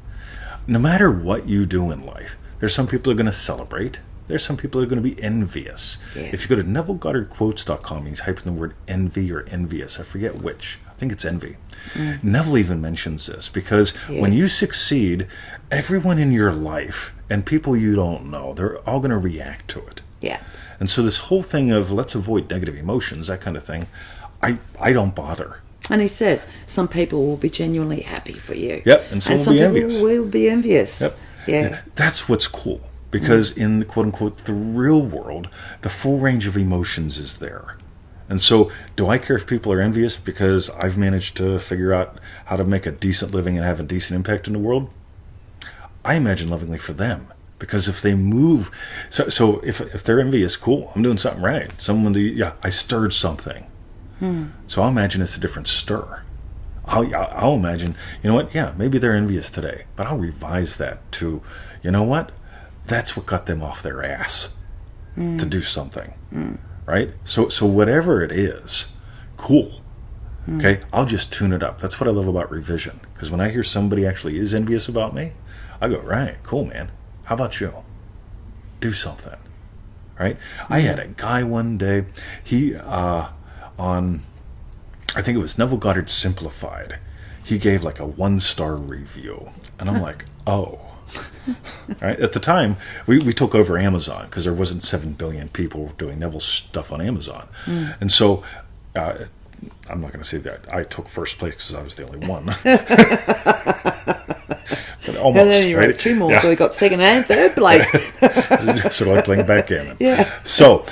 S2: no matter what you do in life, there's some people who are going to celebrate. There's some people who are going to be envious. Yeah. If you go to NevilleGoddardQuotes.com and you type in the word envy or envious, I forget which. I think it's envy. Neville even mentions this because when you succeed, everyone in your life and people you don't know, they're all going to react to it.
S1: Yeah.
S2: And so this whole thing of let's avoid negative emotions, that kind of thing, I don't bother.
S1: And he says some people will be genuinely happy for you.
S2: Yep, and some will be envious.
S1: Some people will be envious.
S2: Yep.
S1: Yeah.
S2: That's what's cool. Because in the quote-unquote the real world, the full range of emotions is there. And so do I care if people are envious because I've managed to figure out how to make a decent living and have a decent impact in the world? I imagine lovingly for them. Because if they move... So if they're envious, cool, I'm doing something right. I stirred something. So I'll imagine it's a different stir. I'll imagine, you know what, yeah, maybe they're envious today. But I'll revise that to, you know what? That's what got them off their ass to do something, right? So whatever it is, cool. Okay, I'll just tune it up. That's what I love about revision. Because when I hear somebody actually is envious about me, I go, right, cool, man. How about you? Do something, right? I had a guy one day. He I think it was Neville Goddard Simplified. He gave like a 1-star review, and I'm like, oh. Right? At the time, we took over Amazon because there wasn't 7 billion people doing Neville stuff on Amazon. And so, I'm not going to say that I took first place because I was the only one. But almost,
S1: and then you wrote 2 more, so we got second and third place.
S2: Sort of like playing backgammon.
S1: Yeah.
S2: So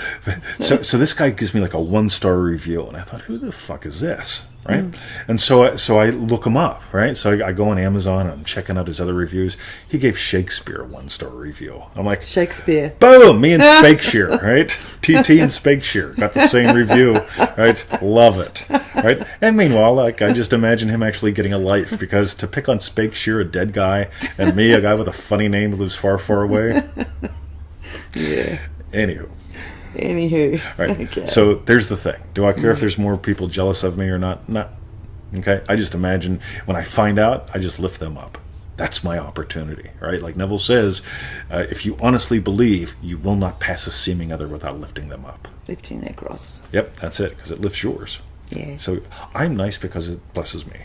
S2: this guy gives me like a 1-star review, and I thought, who the fuck is this? Right? And so I look him up, right? So I go on Amazon and I'm checking out his other reviews. He gave Shakespeare a 1-star review. I'm like,
S1: Shakespeare.
S2: Boom! Me and Spakeshire, right? TT and Spakeshire got the same review, right? Love it, right? And meanwhile, like I just imagine him actually getting a life because to pick on Spakeshire, a dead guy, and me, a guy with a funny name who lives far, far away.
S1: Yeah.
S2: Anywho. Right.
S1: Okay.
S2: So there's the thing. Do I care if there's more people jealous of me or not? No. Okay. I just imagine when I find out, I just lift them up. That's my opportunity, right? Like Neville says, if you honestly believe, you will not pass a seeming other without lifting them up.
S1: Lifting their cross.
S2: Yep, that's it, because it lifts yours.
S1: Yeah.
S2: So I'm nice because it blesses me.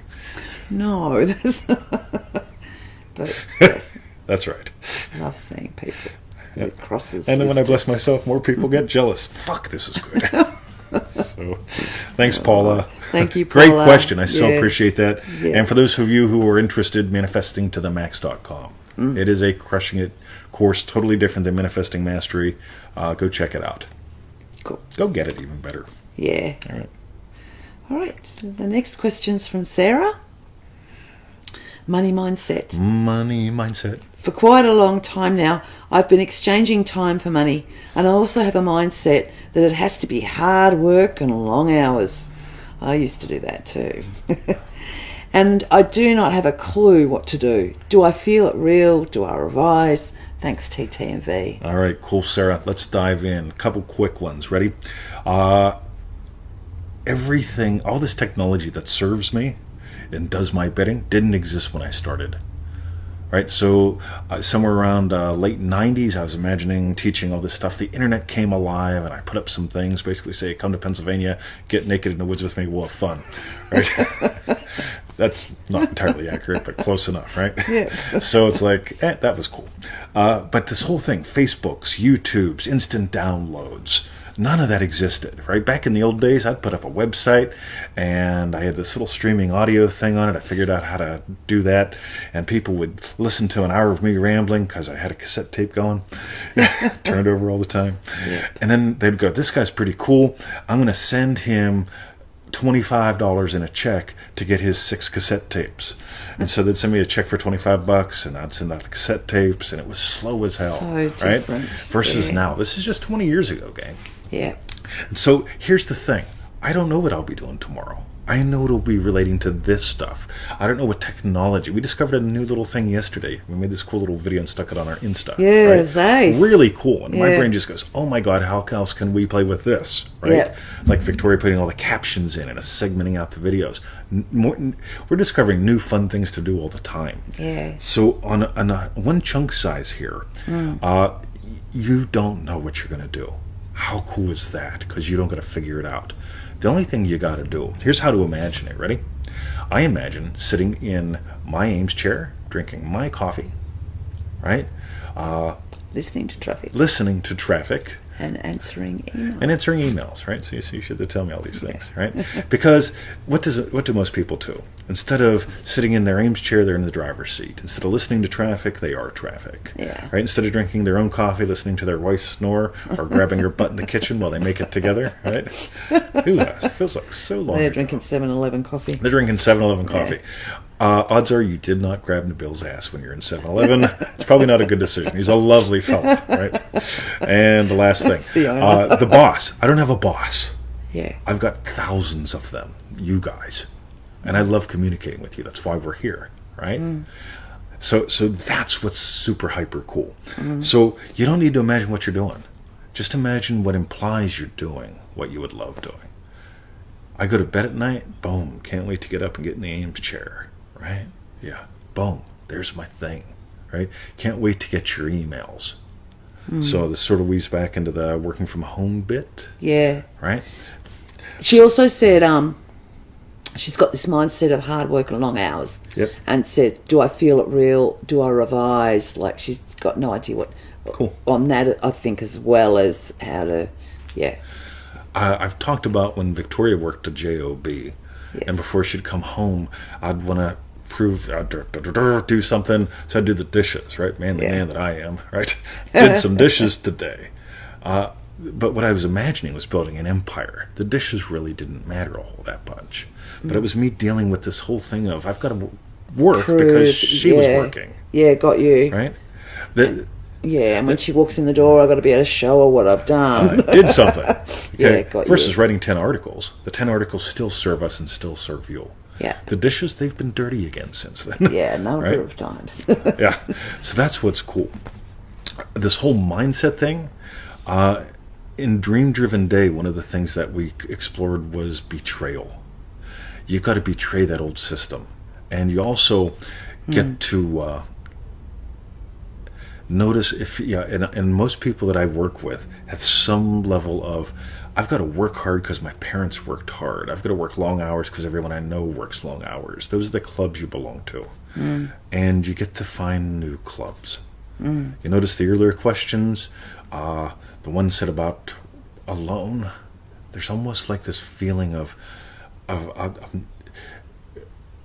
S1: No, that's... But yes.
S2: That's right.
S1: I love seeing people with crosses.
S2: And then when I bless myself, more people get jealous. Fuck, this is good. So, thanks, Paula.
S1: Thank you, Paula.
S2: Great question. I so appreciate that.
S1: Yeah.
S2: And for those of you who are interested, manifestingtothemax.com. It is a crushing it course, totally different than Manifesting Mastery. Go check it out.
S1: Cool.
S2: Go get it even better.
S1: Yeah.
S2: All
S1: right. The next question's from Sarah. Money mindset.
S2: Money mindset.
S1: For quite a long time now, I've been exchanging time for money, and I also have a mindset that it has to be hard work and long hours. I used to do that too. And I do not have a clue what to do. Do I feel it real? Do I revise? Thanks, TT and V.
S2: All right, cool, Sarah. Let's dive in. A couple quick ones. Ready? Everything, all this technology that serves me and does my bidding didn't exist when I started. Right, so somewhere around late 90s, I was imagining teaching all this stuff. The internet came alive, and I put up some things, basically say, come to Pennsylvania, get naked in the woods with me, we'll have fun. Right? That's not entirely accurate, but close enough, right?
S1: Yeah.
S2: So it's like, that was cool. But this whole thing, Facebooks, YouTubes, instant downloads, None of that existed, right? Back in the old days, I'd put up a website, and I had this little streaming audio thing on it. I figured out how to do that, and people would listen to an hour of me rambling because I had a cassette tape going. Turn it over all the time. Yeah. And then they'd go, this guy's pretty cool. I'm going to send him $25 in a check to get his 6 cassette tapes. And so they'd send me a check for $25, and I'd send out the cassette tapes, and it was slow as hell.
S1: So different.
S2: Right? Versus now. This is just 20 years ago, gang.
S1: Yeah.
S2: And so here's the thing. I don't know what I'll be doing tomorrow. I know it'll be relating to this stuff. I don't know what technology. We discovered a new little thing yesterday. We made this cool little video and stuck it on our Insta.
S1: Yes,
S2: right?
S1: nice.
S2: Really cool. And my brain just goes, oh my God, how else can we play with this? Right?
S1: Yeah.
S2: Like Victoria putting all the captions in and segmenting out the videos. We're discovering new fun things to do all the time.
S1: Yeah.
S2: So on a one chunk size here, you don't know what you're going to do. How cool is that? Because you don't got to figure it out. The only thing you got to do, here's how to imagine it. Ready? I imagine sitting in my Ames chair, drinking my coffee, right?
S1: Listening to traffic.
S2: Listening to traffic.
S1: And answering emails.
S2: And answering emails, right? So you should tell me all these things, right? Because what do most people do? Instead of sitting in their Ames chair, they're in the driver's seat. Instead of listening to traffic, they are traffic.
S1: Yeah.
S2: Right? Instead of drinking their own coffee, listening to their wife snore, or grabbing her butt in the kitchen while they make it together, right? Ooh, it feels like so long
S1: They're
S2: ago.
S1: drinking 7-Eleven coffee.
S2: They're drinking 7-Eleven coffee. Odds are you did not grab Nabil's ass when you're in 7-Eleven. It's probably not a good decision. He's a lovely fellow, right? And the last thing, the boss. I don't have a boss.
S1: Yeah.
S2: I've got thousands of them, you guys. And I love communicating with you. That's why we're here, right? So that's what's super hyper cool. So you don't need to imagine what you're doing. Just imagine what implies you're doing what you would love doing. I go to bed at night, boom, can't wait to get up and get in the Ames chair, right? Yeah, boom, there's my thing, right? Can't wait to get your emails. So this sort of weaves back into the working from home bit.
S1: Yeah.
S2: Right?
S1: She also said she's got this mindset of hard work and long hours.
S2: Yep.
S1: And says, do I feel it real? Do I revise? Like, she's got no idea what...
S2: Cool.
S1: On that, I think, as well as how to... Yeah.
S2: I've talked about when Victoria worked at JOB,
S1: Yes.
S2: and before she'd come home, I'd want to prove, do something, so I'd do the dishes, right? Manly man that I am, right? Did some dishes today. But what I was imagining was building an empire. The dishes really didn't matter a whole that much. But it was me dealing with this whole thing of, I've got to work because she was working.
S1: Yeah, got you.
S2: Right?
S1: And when she walks in the door, I've got to be able to show her what I've done.
S2: Did something. Okay?
S1: Got
S2: Versus
S1: you.
S2: writing 10 articles. The 10 articles still serve us and still serve you.
S1: Yeah.
S2: The dishes, they've been dirty again since then.
S1: Yeah, a number
S2: right?
S1: of times.
S2: Yeah. So that's what's cool. This whole mindset thing, in Dream Driven Day, one of the things that we explored was betrayal. You've got to betray that old system. And you also get to notice if, and most people that I work with have some level of, I've got to work hard because my parents worked hard. I've got to work long hours because everyone I know works long hours. Those are the clubs you belong to. And you get to find new clubs. You notice the earlier questions, the one said about alone. There's almost like this feeling of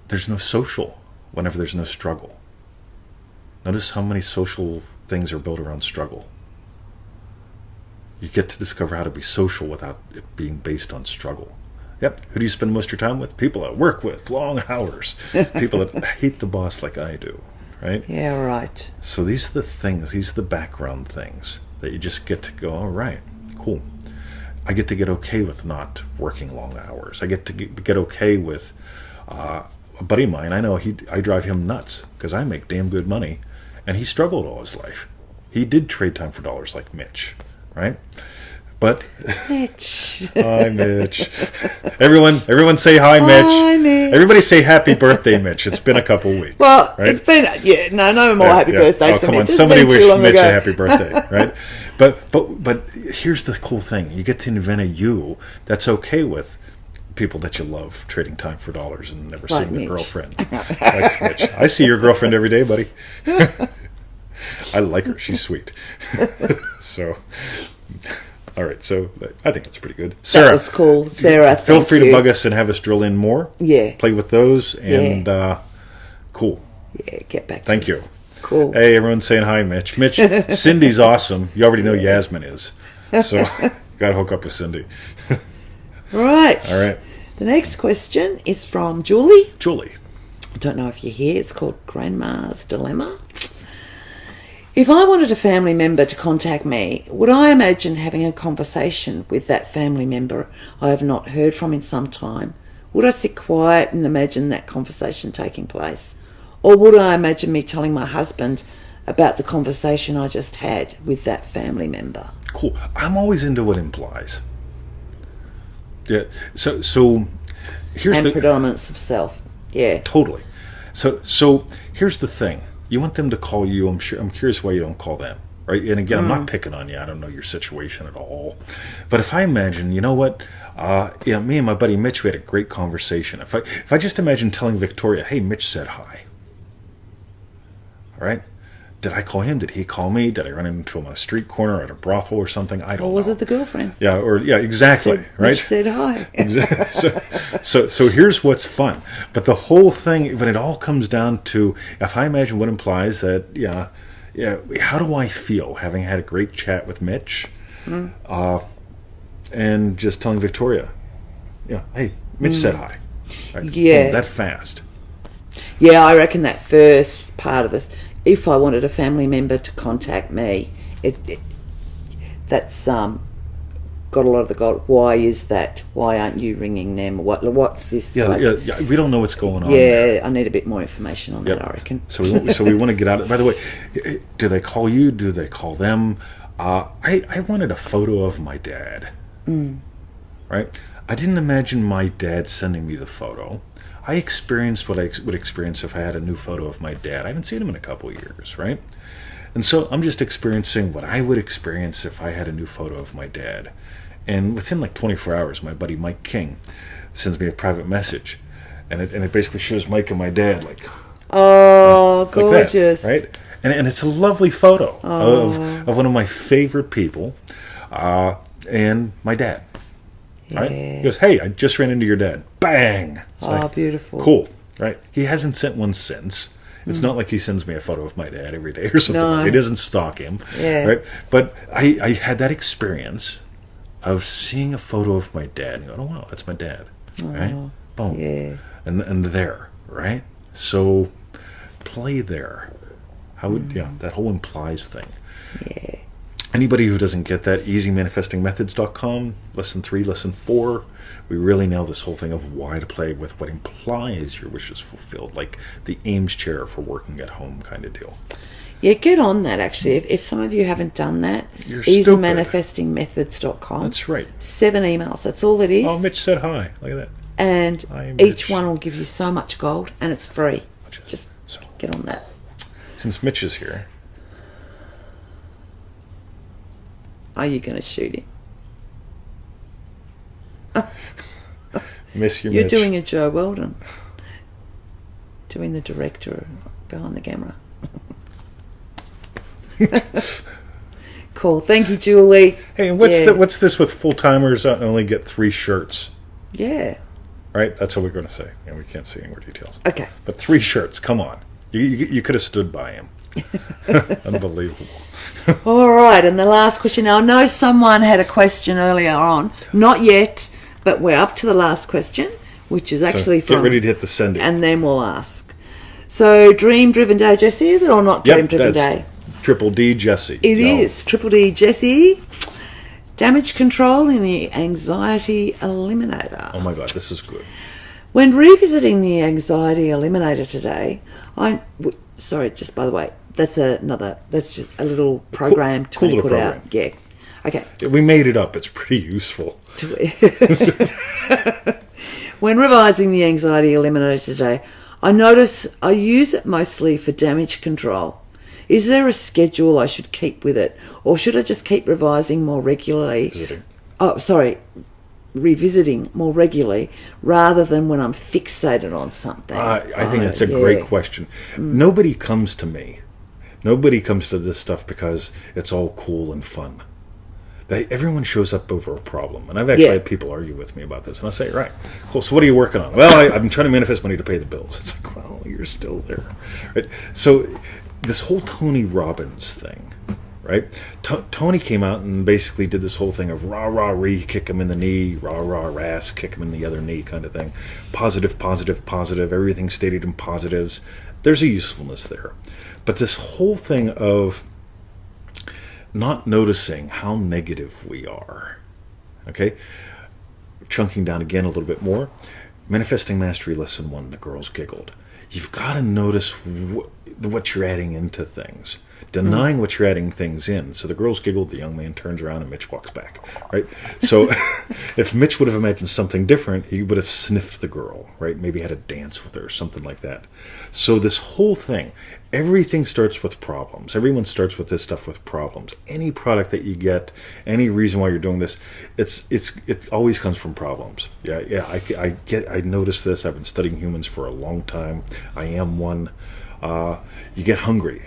S2: there's no social whenever there's no struggle. Notice how many social things are built around struggle. You get to discover how to be social without it being based on struggle. Yep. Who do you spend most of your time with? People I work with, long hours. People that hate the boss like I do, right?
S1: Yeah, right.
S2: So these are the things, these are the background things that you just get to go, all right, cool. I get to get okay with not working long hours. I get to get okay with a buddy of mine. I know I drive him nuts because I make damn good money, and he struggled all his life. He did trade time for dollars like Mitch, right? But
S1: Mitch.
S2: Hi, Mitch. Everyone say hi, Mitch.
S1: Hi, Mitch.
S2: Everybody say happy birthday, Mitch. It's been a couple weeks.
S1: Well,
S2: right?
S1: it's been no more happy birthdays for
S2: come
S1: me.
S2: on,
S1: It's
S2: somebody
S1: been too
S2: wish
S1: long
S2: Mitch
S1: ago.
S2: a happy birthday, right? But here's the cool thing: you get to invent a you that's okay with people that you love trading time for dollars and never
S1: Like
S2: seeing their
S1: Mitch.
S2: girlfriend. Like Mitch. I see your girlfriend every day, buddy. I like her. She's sweet. So All right, so I think that's pretty good.
S1: That
S2: Sarah,
S1: was cool. Sarah,
S2: feel
S1: thank
S2: free
S1: you.
S2: to bug us and have us drill in more.
S1: Yeah.
S2: Play with those, and cool.
S1: Yeah, get back to
S2: Thank
S1: us.
S2: you.
S1: Cool.
S2: Hey, everyone's saying hi, Mitch. Mitch, Cindy's awesome. You already know Yasmin is. So, got to hook up with Cindy.
S1: Right.
S2: All right.
S1: The next question is from Julie.
S2: Julie.
S1: I don't know if you're here. It's called Grandma's Dilemma. If I wanted a family member to contact me, would I imagine having a conversation with that family member I have not heard from in some time? Would I sit quiet and imagine that conversation taking place? Or would I imagine me telling my husband about the conversation I just had with that family member?
S2: Cool. I'm always into what implies. Yeah. So here's
S1: And
S2: the
S1: predominance of self. Yeah.
S2: totally. So here's the thing. You want them to call you. I'm curious why you don't call them, right? And again, I'm not picking on you. I don't know your situation at all. But if I imagine, you know what? Me and my buddy Mitch, we had a great conversation. If I just imagine telling Victoria, hey, Mitch said hi. All right. Did I call him? Did he call me? Did I run into him on a street corner at a brothel or something? I don't know.
S1: Or was it the girlfriend?
S2: Yeah, exactly, right?
S1: Mitch said hi.
S2: So here's what's fun. But the whole thing, when it all comes down to, if I imagine what implies that, how do I feel having had a great chat with Mitch, and just telling Victoria, hey, Mitch said hi. Right?
S1: Yeah.
S2: Boom, that fast.
S1: Yeah, I reckon that first part of this, if I wanted a family member to contact me, that's got a lot of the gold. Why is that? Why aren't you ringing them? What's this?
S2: Yeah. We don't know what's going on.
S1: Yeah, I need a bit more information on that, I reckon.
S2: So we want to get out of it. By the way, do they call you? Do they call them? I wanted a photo of my dad. Right? I didn't imagine my dad sending me the photo. I experienced what I would experience if I had a new photo of my dad. I haven't seen him in a couple of years, right? And so I'm just experiencing what I would experience if I had a new photo of my dad. And within like 24 hours, my buddy Mike King sends me a private message. And it basically shows Mike and my dad like...
S1: Oh, gorgeous.
S2: Like that, right? And it's a lovely photo of one of my favorite people and my dad.
S1: Yeah.
S2: Right? He goes, hey, I just ran into your dad. Bang! It's
S1: beautiful.
S2: Cool, right? He hasn't sent one since. It's not like he sends me a photo of my dad every day or something.
S1: No.
S2: He doesn't stalk him.
S1: Yeah.
S2: Right? But I had that experience of seeing a photo of my dad and going, oh, wow, that's my dad. Right? Boom.
S1: Yeah.
S2: And there, right? So play there. How would, that whole implies thing.
S1: Yeah.
S2: Anybody who doesn't get that, easymanifestingmethods.com, lesson 3, lesson 4, we really nail this whole thing of why to play with what implies your wishes fulfilled, like the Ames chair for working at home kind of deal.
S1: Yeah, get on that, actually. If some of you haven't done that,
S2: You're stupid.
S1: easymanifestingmethods.com.
S2: That's right.
S1: 7 emails. That's all it is.
S2: Oh, Mitch said hi. Look at that.
S1: And
S2: Hi,
S1: each
S2: Mitch.
S1: one will give you so much gold, and it's free. Just get on that.
S2: Since Mitch is here.
S1: Are you going to shoot him?
S2: Miss you,
S1: You're
S2: Mitch.
S1: doing a Joe Weldon. Doing the director behind the camera. Cool. Thank you, Julie.
S2: Hey, and what's this with full-timers only get 3 shirts?
S1: Yeah.
S2: Right? That's what we're going to say. And we can't see any more details.
S1: Okay.
S2: But 3 shirts, come on. You could have stood by him. Unbelievable.
S1: All right, and the last question. Now, I know someone had a question earlier on. Not yet, but we're up to the last question, which is actually
S2: so get
S1: from...
S2: ready to hit the send it.
S1: And then we'll ask. So, Dream Driven Day, Jesse, is it, or not Dream Driven Day?
S2: Triple D Jesse.
S1: It is. Triple D Jesse. Damage control in the anxiety eliminator.
S2: Oh my God, this is good.
S1: When revisiting the anxiety eliminator today, sorry, just by the way, that's just a little program
S2: cool
S1: to
S2: little
S1: put
S2: program.
S1: out. Yeah. Okay.
S2: We made it up. It's pretty useful.
S1: When revising the anxiety eliminator today, I notice I use it mostly for damage control. Is there a schedule I should keep with it, or should I just keep revising more regularly? Revisiting more regularly rather than when I'm fixated on something.
S2: I think that's a great question. Nobody comes to me. Nobody comes to this stuff because it's all cool and fun. Everyone shows up over a problem. And I've actually had people argue with me about this. And I say, right, cool, so what are you working on? Well, I've been trying to manifest money to pay the bills. It's like, well, you're still there. Right? So this whole Tony Robbins thing, right? Tony came out and basically did this whole thing of rah, rah, ree, kick him in the knee, rah, rah, ras, kick him in the other knee kind of thing. Positive, positive, positive, everything stated in positives. There's a usefulness there. But this whole thing of not noticing how negative we are, okay? Chunking down again a little bit more. Manifesting Mastery Lesson 1, the girls giggled. You've got to notice what you're adding into things. Denying what you're adding things in. So the girls giggled, the young man turns around, and Mitch walks back, right? So if Mitch would have imagined something different, he would have sniffed the girl, right? Maybe had a dance with her, something like that. So this whole thing, everything starts with problems. Everyone starts with this stuff with problems. Any product that you get, any reason why you're doing this, it always comes from problems. Yeah. I noticed this. I've been studying humans for a long time. I am one. You get hungry.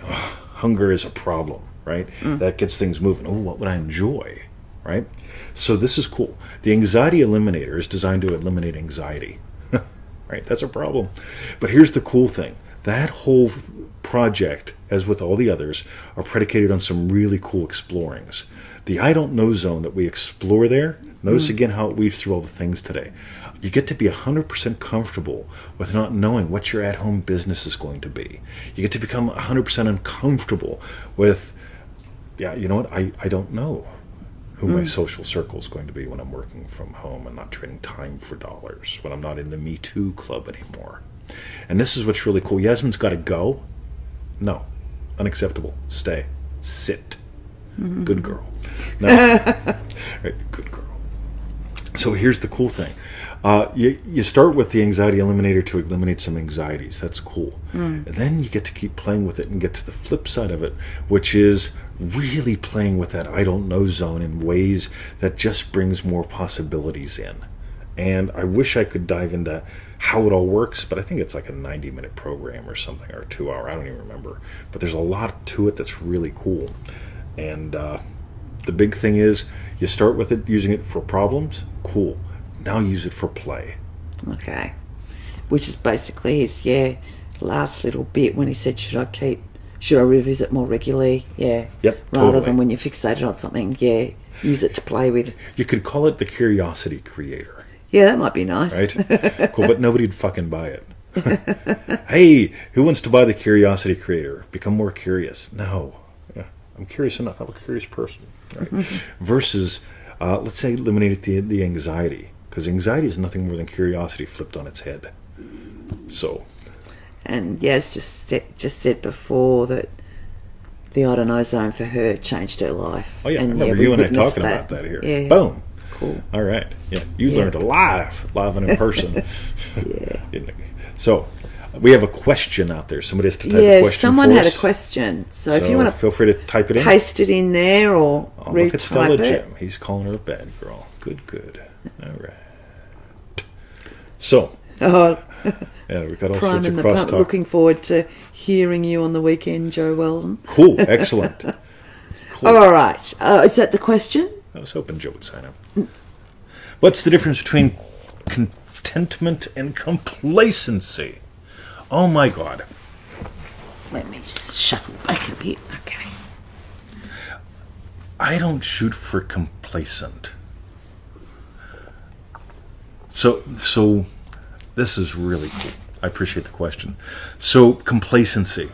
S2: Hunger is a problem, right? That gets things moving. Oh, what would I enjoy, right? So this is cool. The Anxiety Eliminator is designed to eliminate anxiety, right? That's a problem. But here's the cool thing. That whole project, as with all the others, are predicated on some really cool explorings. The I don't know zone that we explore there, notice again how it weaves through all the things today. You get to be 100% comfortable with not knowing what your at-home business is going to be. You get to become 100% uncomfortable with, you know what, I don't know who my social circle is going to be when I'm working from home and not trading time for dollars, when I'm not in the Me Too club anymore. And this is what's really cool. Yasmin's got to go. No. Unacceptable. Stay. Sit. Good girl. No. Right, good girl. So here's the cool thing. You start with the Anxiety Eliminator to eliminate some anxieties. That's cool. And then you get to keep playing with it and get to the flip side of it, which is really playing with that I don't know zone in ways that just brings more possibilities in. And I wish I could dive into how it all works, but I think it's like a 90-minute program or something, or a 2-hour. I don't even remember. But there's a lot to it that's really cool. And the big thing is you start with it, using it for problems. Cool. Now use it for play.
S1: Okay. Which is basically his, last little bit when he said, should I revisit more regularly? Yeah.
S2: Yep,
S1: Rather
S2: totally.
S1: than when you're fixated on something, use it to play with.
S2: You could call it the Curiosity Creator.
S1: Yeah, that might be nice.
S2: Right? Cool, but nobody'd fucking buy it. Hey, who wants to buy the Curiosity Creator? Become more curious. No. I'm curious enough. I'm a curious person. Right? Versus, let's say, eliminate the anxiety. Because anxiety is nothing more than curiosity flipped on its head. So.
S1: And Yaz just said before that the I don't know zone for her changed her life.
S2: Oh, yeah.
S1: And
S2: I remember you and I talking about that here.
S1: Yeah.
S2: Boom.
S1: Cool.
S2: All right. Yeah. You learned a live and in person. So, we have a question out there. Somebody has to type a question
S1: someone
S2: for
S1: had
S2: us.
S1: a question. So if you want to
S2: feel free to type it in.
S1: paste it in there or
S2: Look at Stella
S1: retype it.
S2: Jim. He's calling her a bad girl. Good. All right. So, we've got all
S1: Prime
S2: sorts of
S1: in the pump.
S2: crosstalk.
S1: Looking forward to hearing you on the weekend, Joe Weldon.
S2: Cool. Excellent. Cool.
S1: All right. Is that the question?
S2: I was hoping Joe would sign up. What's the difference between contentment and complacency? Oh, my God.
S1: Let me just shuffle back a bit. Okay.
S2: I don't shoot for complacent. So this is really cool. I appreciate the question. So, complacency.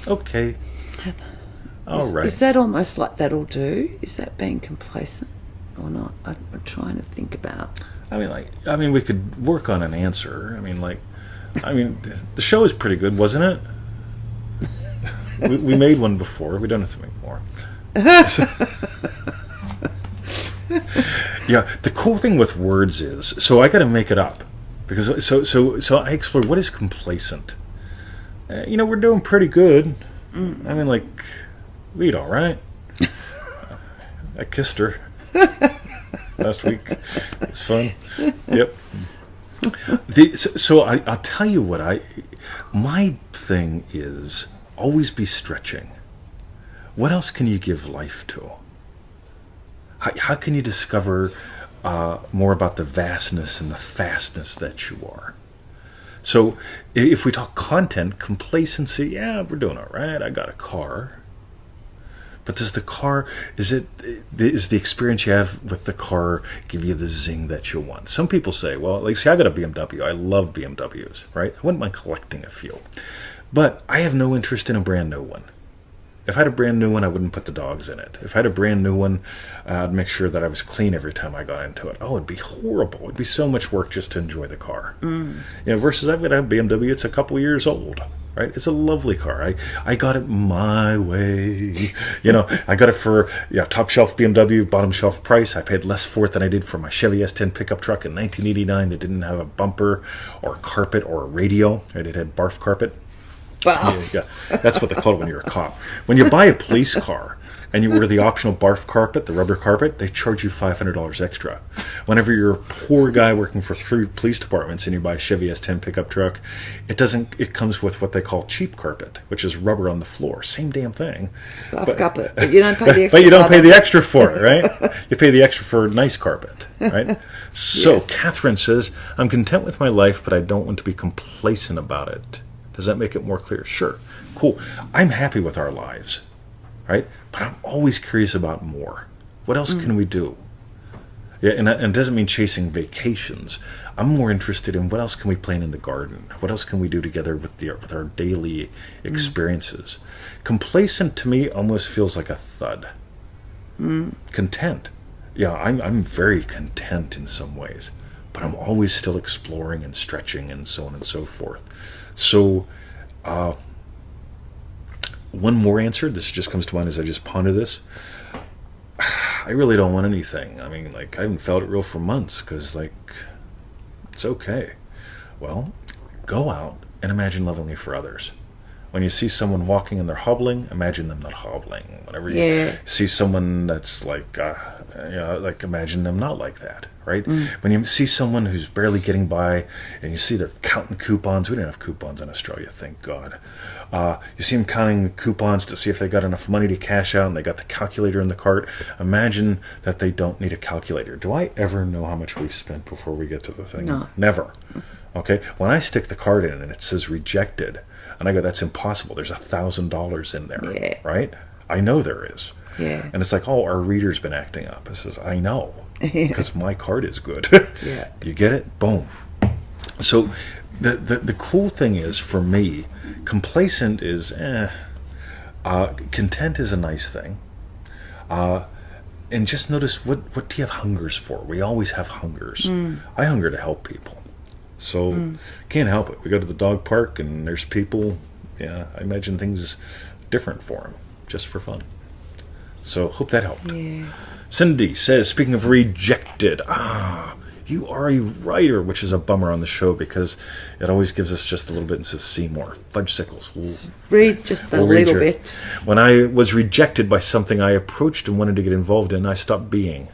S2: Okay. All right.
S1: Is that almost like that'll do? Is that being complacent or not? I'm trying to think about.
S2: I mean, we could work on an answer. The show is pretty good, wasn't it? we made one before. We don't have to make more. Yeah, the cool thing with words is, so I got to make it up because so I explored what is complacent. We're doing pretty good. We eat all right. I kissed her last week. It was fun. Yep. I'll tell you what my thing is. Always be stretching. what else can you give life to? How can you discover more about the vastness and the fastness that you are? So if we talk content, complacency, yeah, we're doing all right. I got a car. But does the car, is the experience you have with the car give you the zing that you want? Some people say, well, like, see, I got a BMW. I love BMWs, right? I wouldn't mind collecting a few. But I have no interest in a brand new one. If I had a brand new one, I wouldn't put the dogs in it. If I had a brand new one, I'd make sure that I was clean every time I got into it. Oh, it'd be horrible. It'd be so much work just to enjoy the car. Versus I've got a BMW, it's a couple years old, right? It's a lovely car. I got it my way. I got it for top shelf BMW, bottom shelf price. I paid less for it than I did for my Chevy S10 pickup truck in 1989 that didn't have a bumper or a carpet or a radio. Right? It had barf carpet.
S1: Wow.
S2: Yeah, that's what they call it when you're a cop. When you buy a police car and you wear the optional barf carpet, the rubber carpet, they charge you $500 extra. Whenever you're a poor guy working for 3 police departments and you buy a Chevy S10 pickup truck, it comes with what they call cheap carpet, which is rubber on the floor. Same damn thing.
S1: Barf carpet, but you don't pay the extra.
S2: But you don't pay the extra for it, right? You pay the extra for nice carpet, right? So
S1: Yes.
S2: Catherine says, I'm content with my life, but I don't want to be complacent about it. Does that make it more clear? Sure. Cool. I'm happy with our lives, right? But I'm always curious about more. What else can we do? Yeah, and it doesn't mean chasing vacations. I'm more interested in what else can we plant in the garden? What else can we do together with our daily experiences? Complacent to me almost feels like a thud. Content. Yeah, I'm very content in some ways, but I'm always still exploring and stretching and so on and so forth. So, one more answer. This just comes to mind as I just ponder this. I really don't want anything. I mean, I haven't felt it real for months because, it's okay. Well, go out and imagine lovingly for others. When you see someone walking and they're hobbling, imagine them not hobbling. Whenever you see someone that's imagine them not like that, right? When you see someone who's barely getting by and you see they're counting coupons. We didn't have coupons in Australia, thank God. You see them counting coupons to see if they got enough money to cash out and they got the calculator in the cart. Imagine that they don't need a calculator. Do I ever know how much we've spent before we get to the thing?
S1: No.
S2: Never. Okay? When I stick the card in and it says rejected, and I go, that's impossible. There's $1,000 in there, right? I know there is.
S1: Yeah.
S2: And it's like, oh, our reader's been acting up. It says, I know, because my card is good.
S1: Yeah.
S2: You get it? Boom. So the cool thing is, for me, complacent is, content is a nice thing. And just notice, what do you have hungers for? We always have hungers. I hunger to help people. So can't help it. We go to the dog park and there's people. Yeah, I imagine things different for them, just for fun. So hope that helped.
S1: Yeah.
S2: Cindy says, speaking of rejected, you are a writer, which is a bummer on the show because it always gives us just a little bit and says Seymour. Fudge sickles.
S1: Read just a little bit.
S2: When I was rejected by something I approached and wanted to get involved in, I stopped being.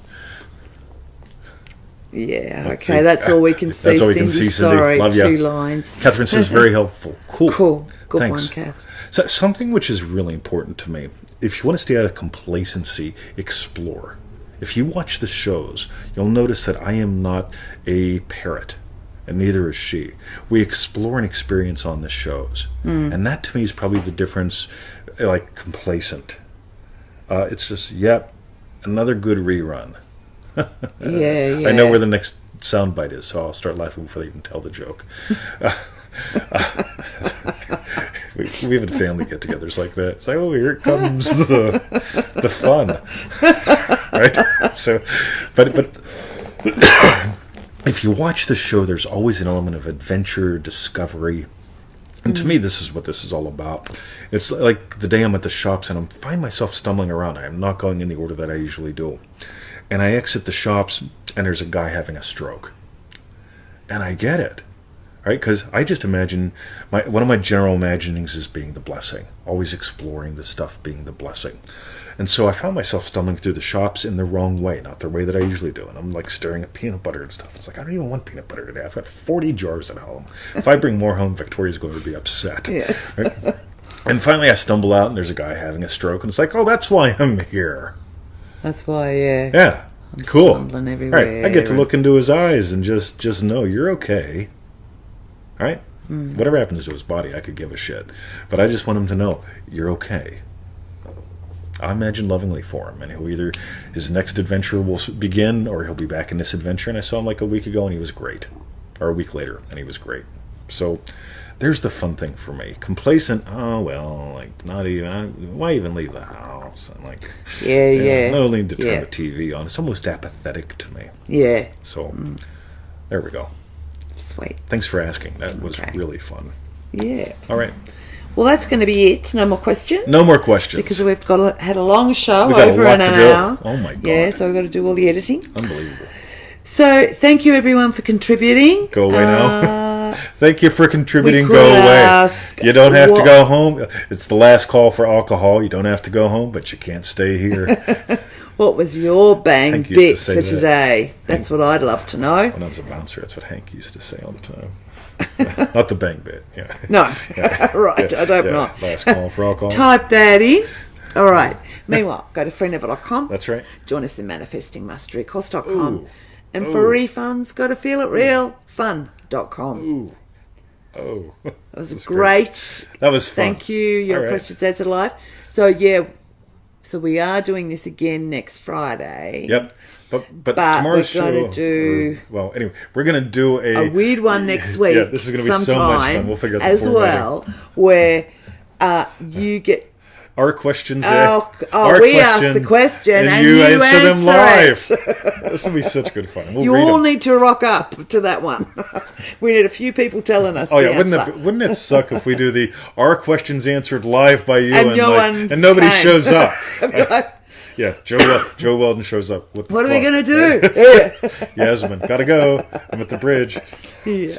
S1: Yeah, okay, that's all we can see.
S2: That's all we can see, Cindy.
S1: Sorry,
S2: Love
S1: 2
S2: you.
S1: lines.
S2: Catherine says, very helpful. Cool.
S1: Good
S2: Thanks.
S1: one, Kath.
S2: So something which is really important to me, if you want to stay out of complacency, explore. If you watch the shows, you'll notice that I am not a parrot, and neither is she. We explore and experience on the shows. And that to me is probably the difference, complacent. It's just, another good rerun.
S1: Yeah.
S2: I know where the next soundbite is, so I'll start laughing before they even tell the joke. We have family get-togethers like that. It's like, oh, here comes the fun, right? So, but if you watch the show, there's always an element of adventure, discovery. And to me, this is what this is all about. It's like the day I'm at the shops and I find myself stumbling around. I'm not going in the order that I usually do. And I exit the shops and there's a guy having a stroke. And I get it, right? Because I just imagine, one of my general imaginings is being the blessing. Always exploring the stuff being the blessing. And so I found myself stumbling through the shops in the wrong way, not the way that I usually do. And I'm staring at peanut butter and stuff. It's like, I don't even want peanut butter today. I've got 40 jars at home. If I bring more home, Victoria's going to be upset.
S1: Yes.
S2: Right? And finally I stumble out and there's a guy having a stroke, and it's like, oh, that's why I'm here.
S1: That's why, yeah.
S2: Yeah.
S1: I'm
S2: Cool.
S1: stumbling
S2: All
S1: everywhere.
S2: right. I get to look into his eyes and just know you're okay. All right? Whatever happens to his body, I could give a shit. But I just want him to know you're okay. I imagine lovingly for him, and he'll either his next adventure will begin, or he'll be back in this adventure. And I saw him like a week ago, and he was great, or a week later, and he was great. So there's the fun thing for me. Complacent, oh well, like not even. Why even leave the house? I'm like,
S1: Yeah.
S2: no need to turn
S1: Yeah.
S2: the TV on. It's almost apathetic to me.
S1: Yeah.
S2: So there we go.
S1: Sweet.
S2: Thanks for asking. That was
S1: Okay.
S2: really fun.
S1: Yeah.
S2: All right,
S1: Well, that's going to be it. No more questions.
S2: no more questions
S1: Because we've had a long show,
S2: We got a
S1: over
S2: lot
S1: an
S2: to do.
S1: hour.
S2: Oh my God.
S1: Yeah, so we've got to do all the editing.
S2: Unbelievable.
S1: So thank you everyone for contributing.
S2: Go away now. Thank you for contributing.
S1: we
S2: Go
S1: could
S2: away.
S1: ask
S2: You don't have to
S1: what-
S2: go home. It's the last call for alcohol. You don't have to go home, but you can't stay here.
S1: What was your bang
S2: Hank used to
S1: bit
S2: say
S1: for
S2: that.
S1: today? That's what I'd love to know.
S2: When I was a bouncer, that's what Hank used to say all the time. Not the bang bit. Yeah.
S1: No.
S2: Yeah.
S1: Right,
S2: Yeah.
S1: I hope
S2: Yeah.
S1: not.
S2: Last call for alcohol.
S1: Type that in. All right. Meanwhile, go to freenever.com.
S2: That's right.
S1: Join us in manifestingmasterycourse.com.
S2: Ooh.
S1: And for refunds, go to feelitrealfun.com.
S2: Ooh. Oh.
S1: That was
S2: That's
S1: great.
S2: That was fun.
S1: Thank you. Your
S2: All right.
S1: questions answered live. So, yeah. So we are doing this again next Friday.
S2: Yep. But
S1: But
S2: tomorrow's
S1: we're gonna
S2: show.
S1: do
S2: Well, anyway, we're gonna do
S1: a weird one next week.
S2: Yeah, this is gonna be so much
S1: sometime
S2: fun. We'll figure out the
S1: as
S2: formatting.
S1: well, where you get.
S2: Our questions.
S1: We
S2: questions,
S1: ask the question and
S2: you
S1: you
S2: answer them live.
S1: it.
S2: This will be such good fun. We'll
S1: You
S2: read
S1: all
S2: them.
S1: need to rock up to that one. We need a few people telling us.
S2: Oh
S1: the
S2: yeah,
S1: answer.
S2: wouldn't it suck if we do the our questions answered live by you
S1: And no one
S2: and nobody
S1: came.
S2: shows up?
S1: Like,
S2: Yeah, Joe Weldon shows up. What
S1: what are we going to
S2: to
S1: do? Yeah.
S2: Yasmin, gotta go. I'm at the bridge.
S1: Yeah.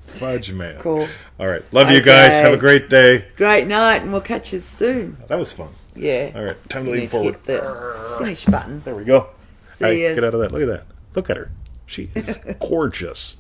S2: Fudge man.
S1: Cool.
S2: All right, love you guys.
S1: Okay.
S2: Have a great day.
S1: Great night, and we'll catch you soon.
S2: That was fun.
S1: Yeah.
S2: All right, time to
S1: You
S2: lean
S1: need
S2: forward.
S1: hit the finish button.
S2: There we go.
S1: See
S2: Hey,
S1: ya.
S2: get out of that. Look at that. Look at her. She is gorgeous.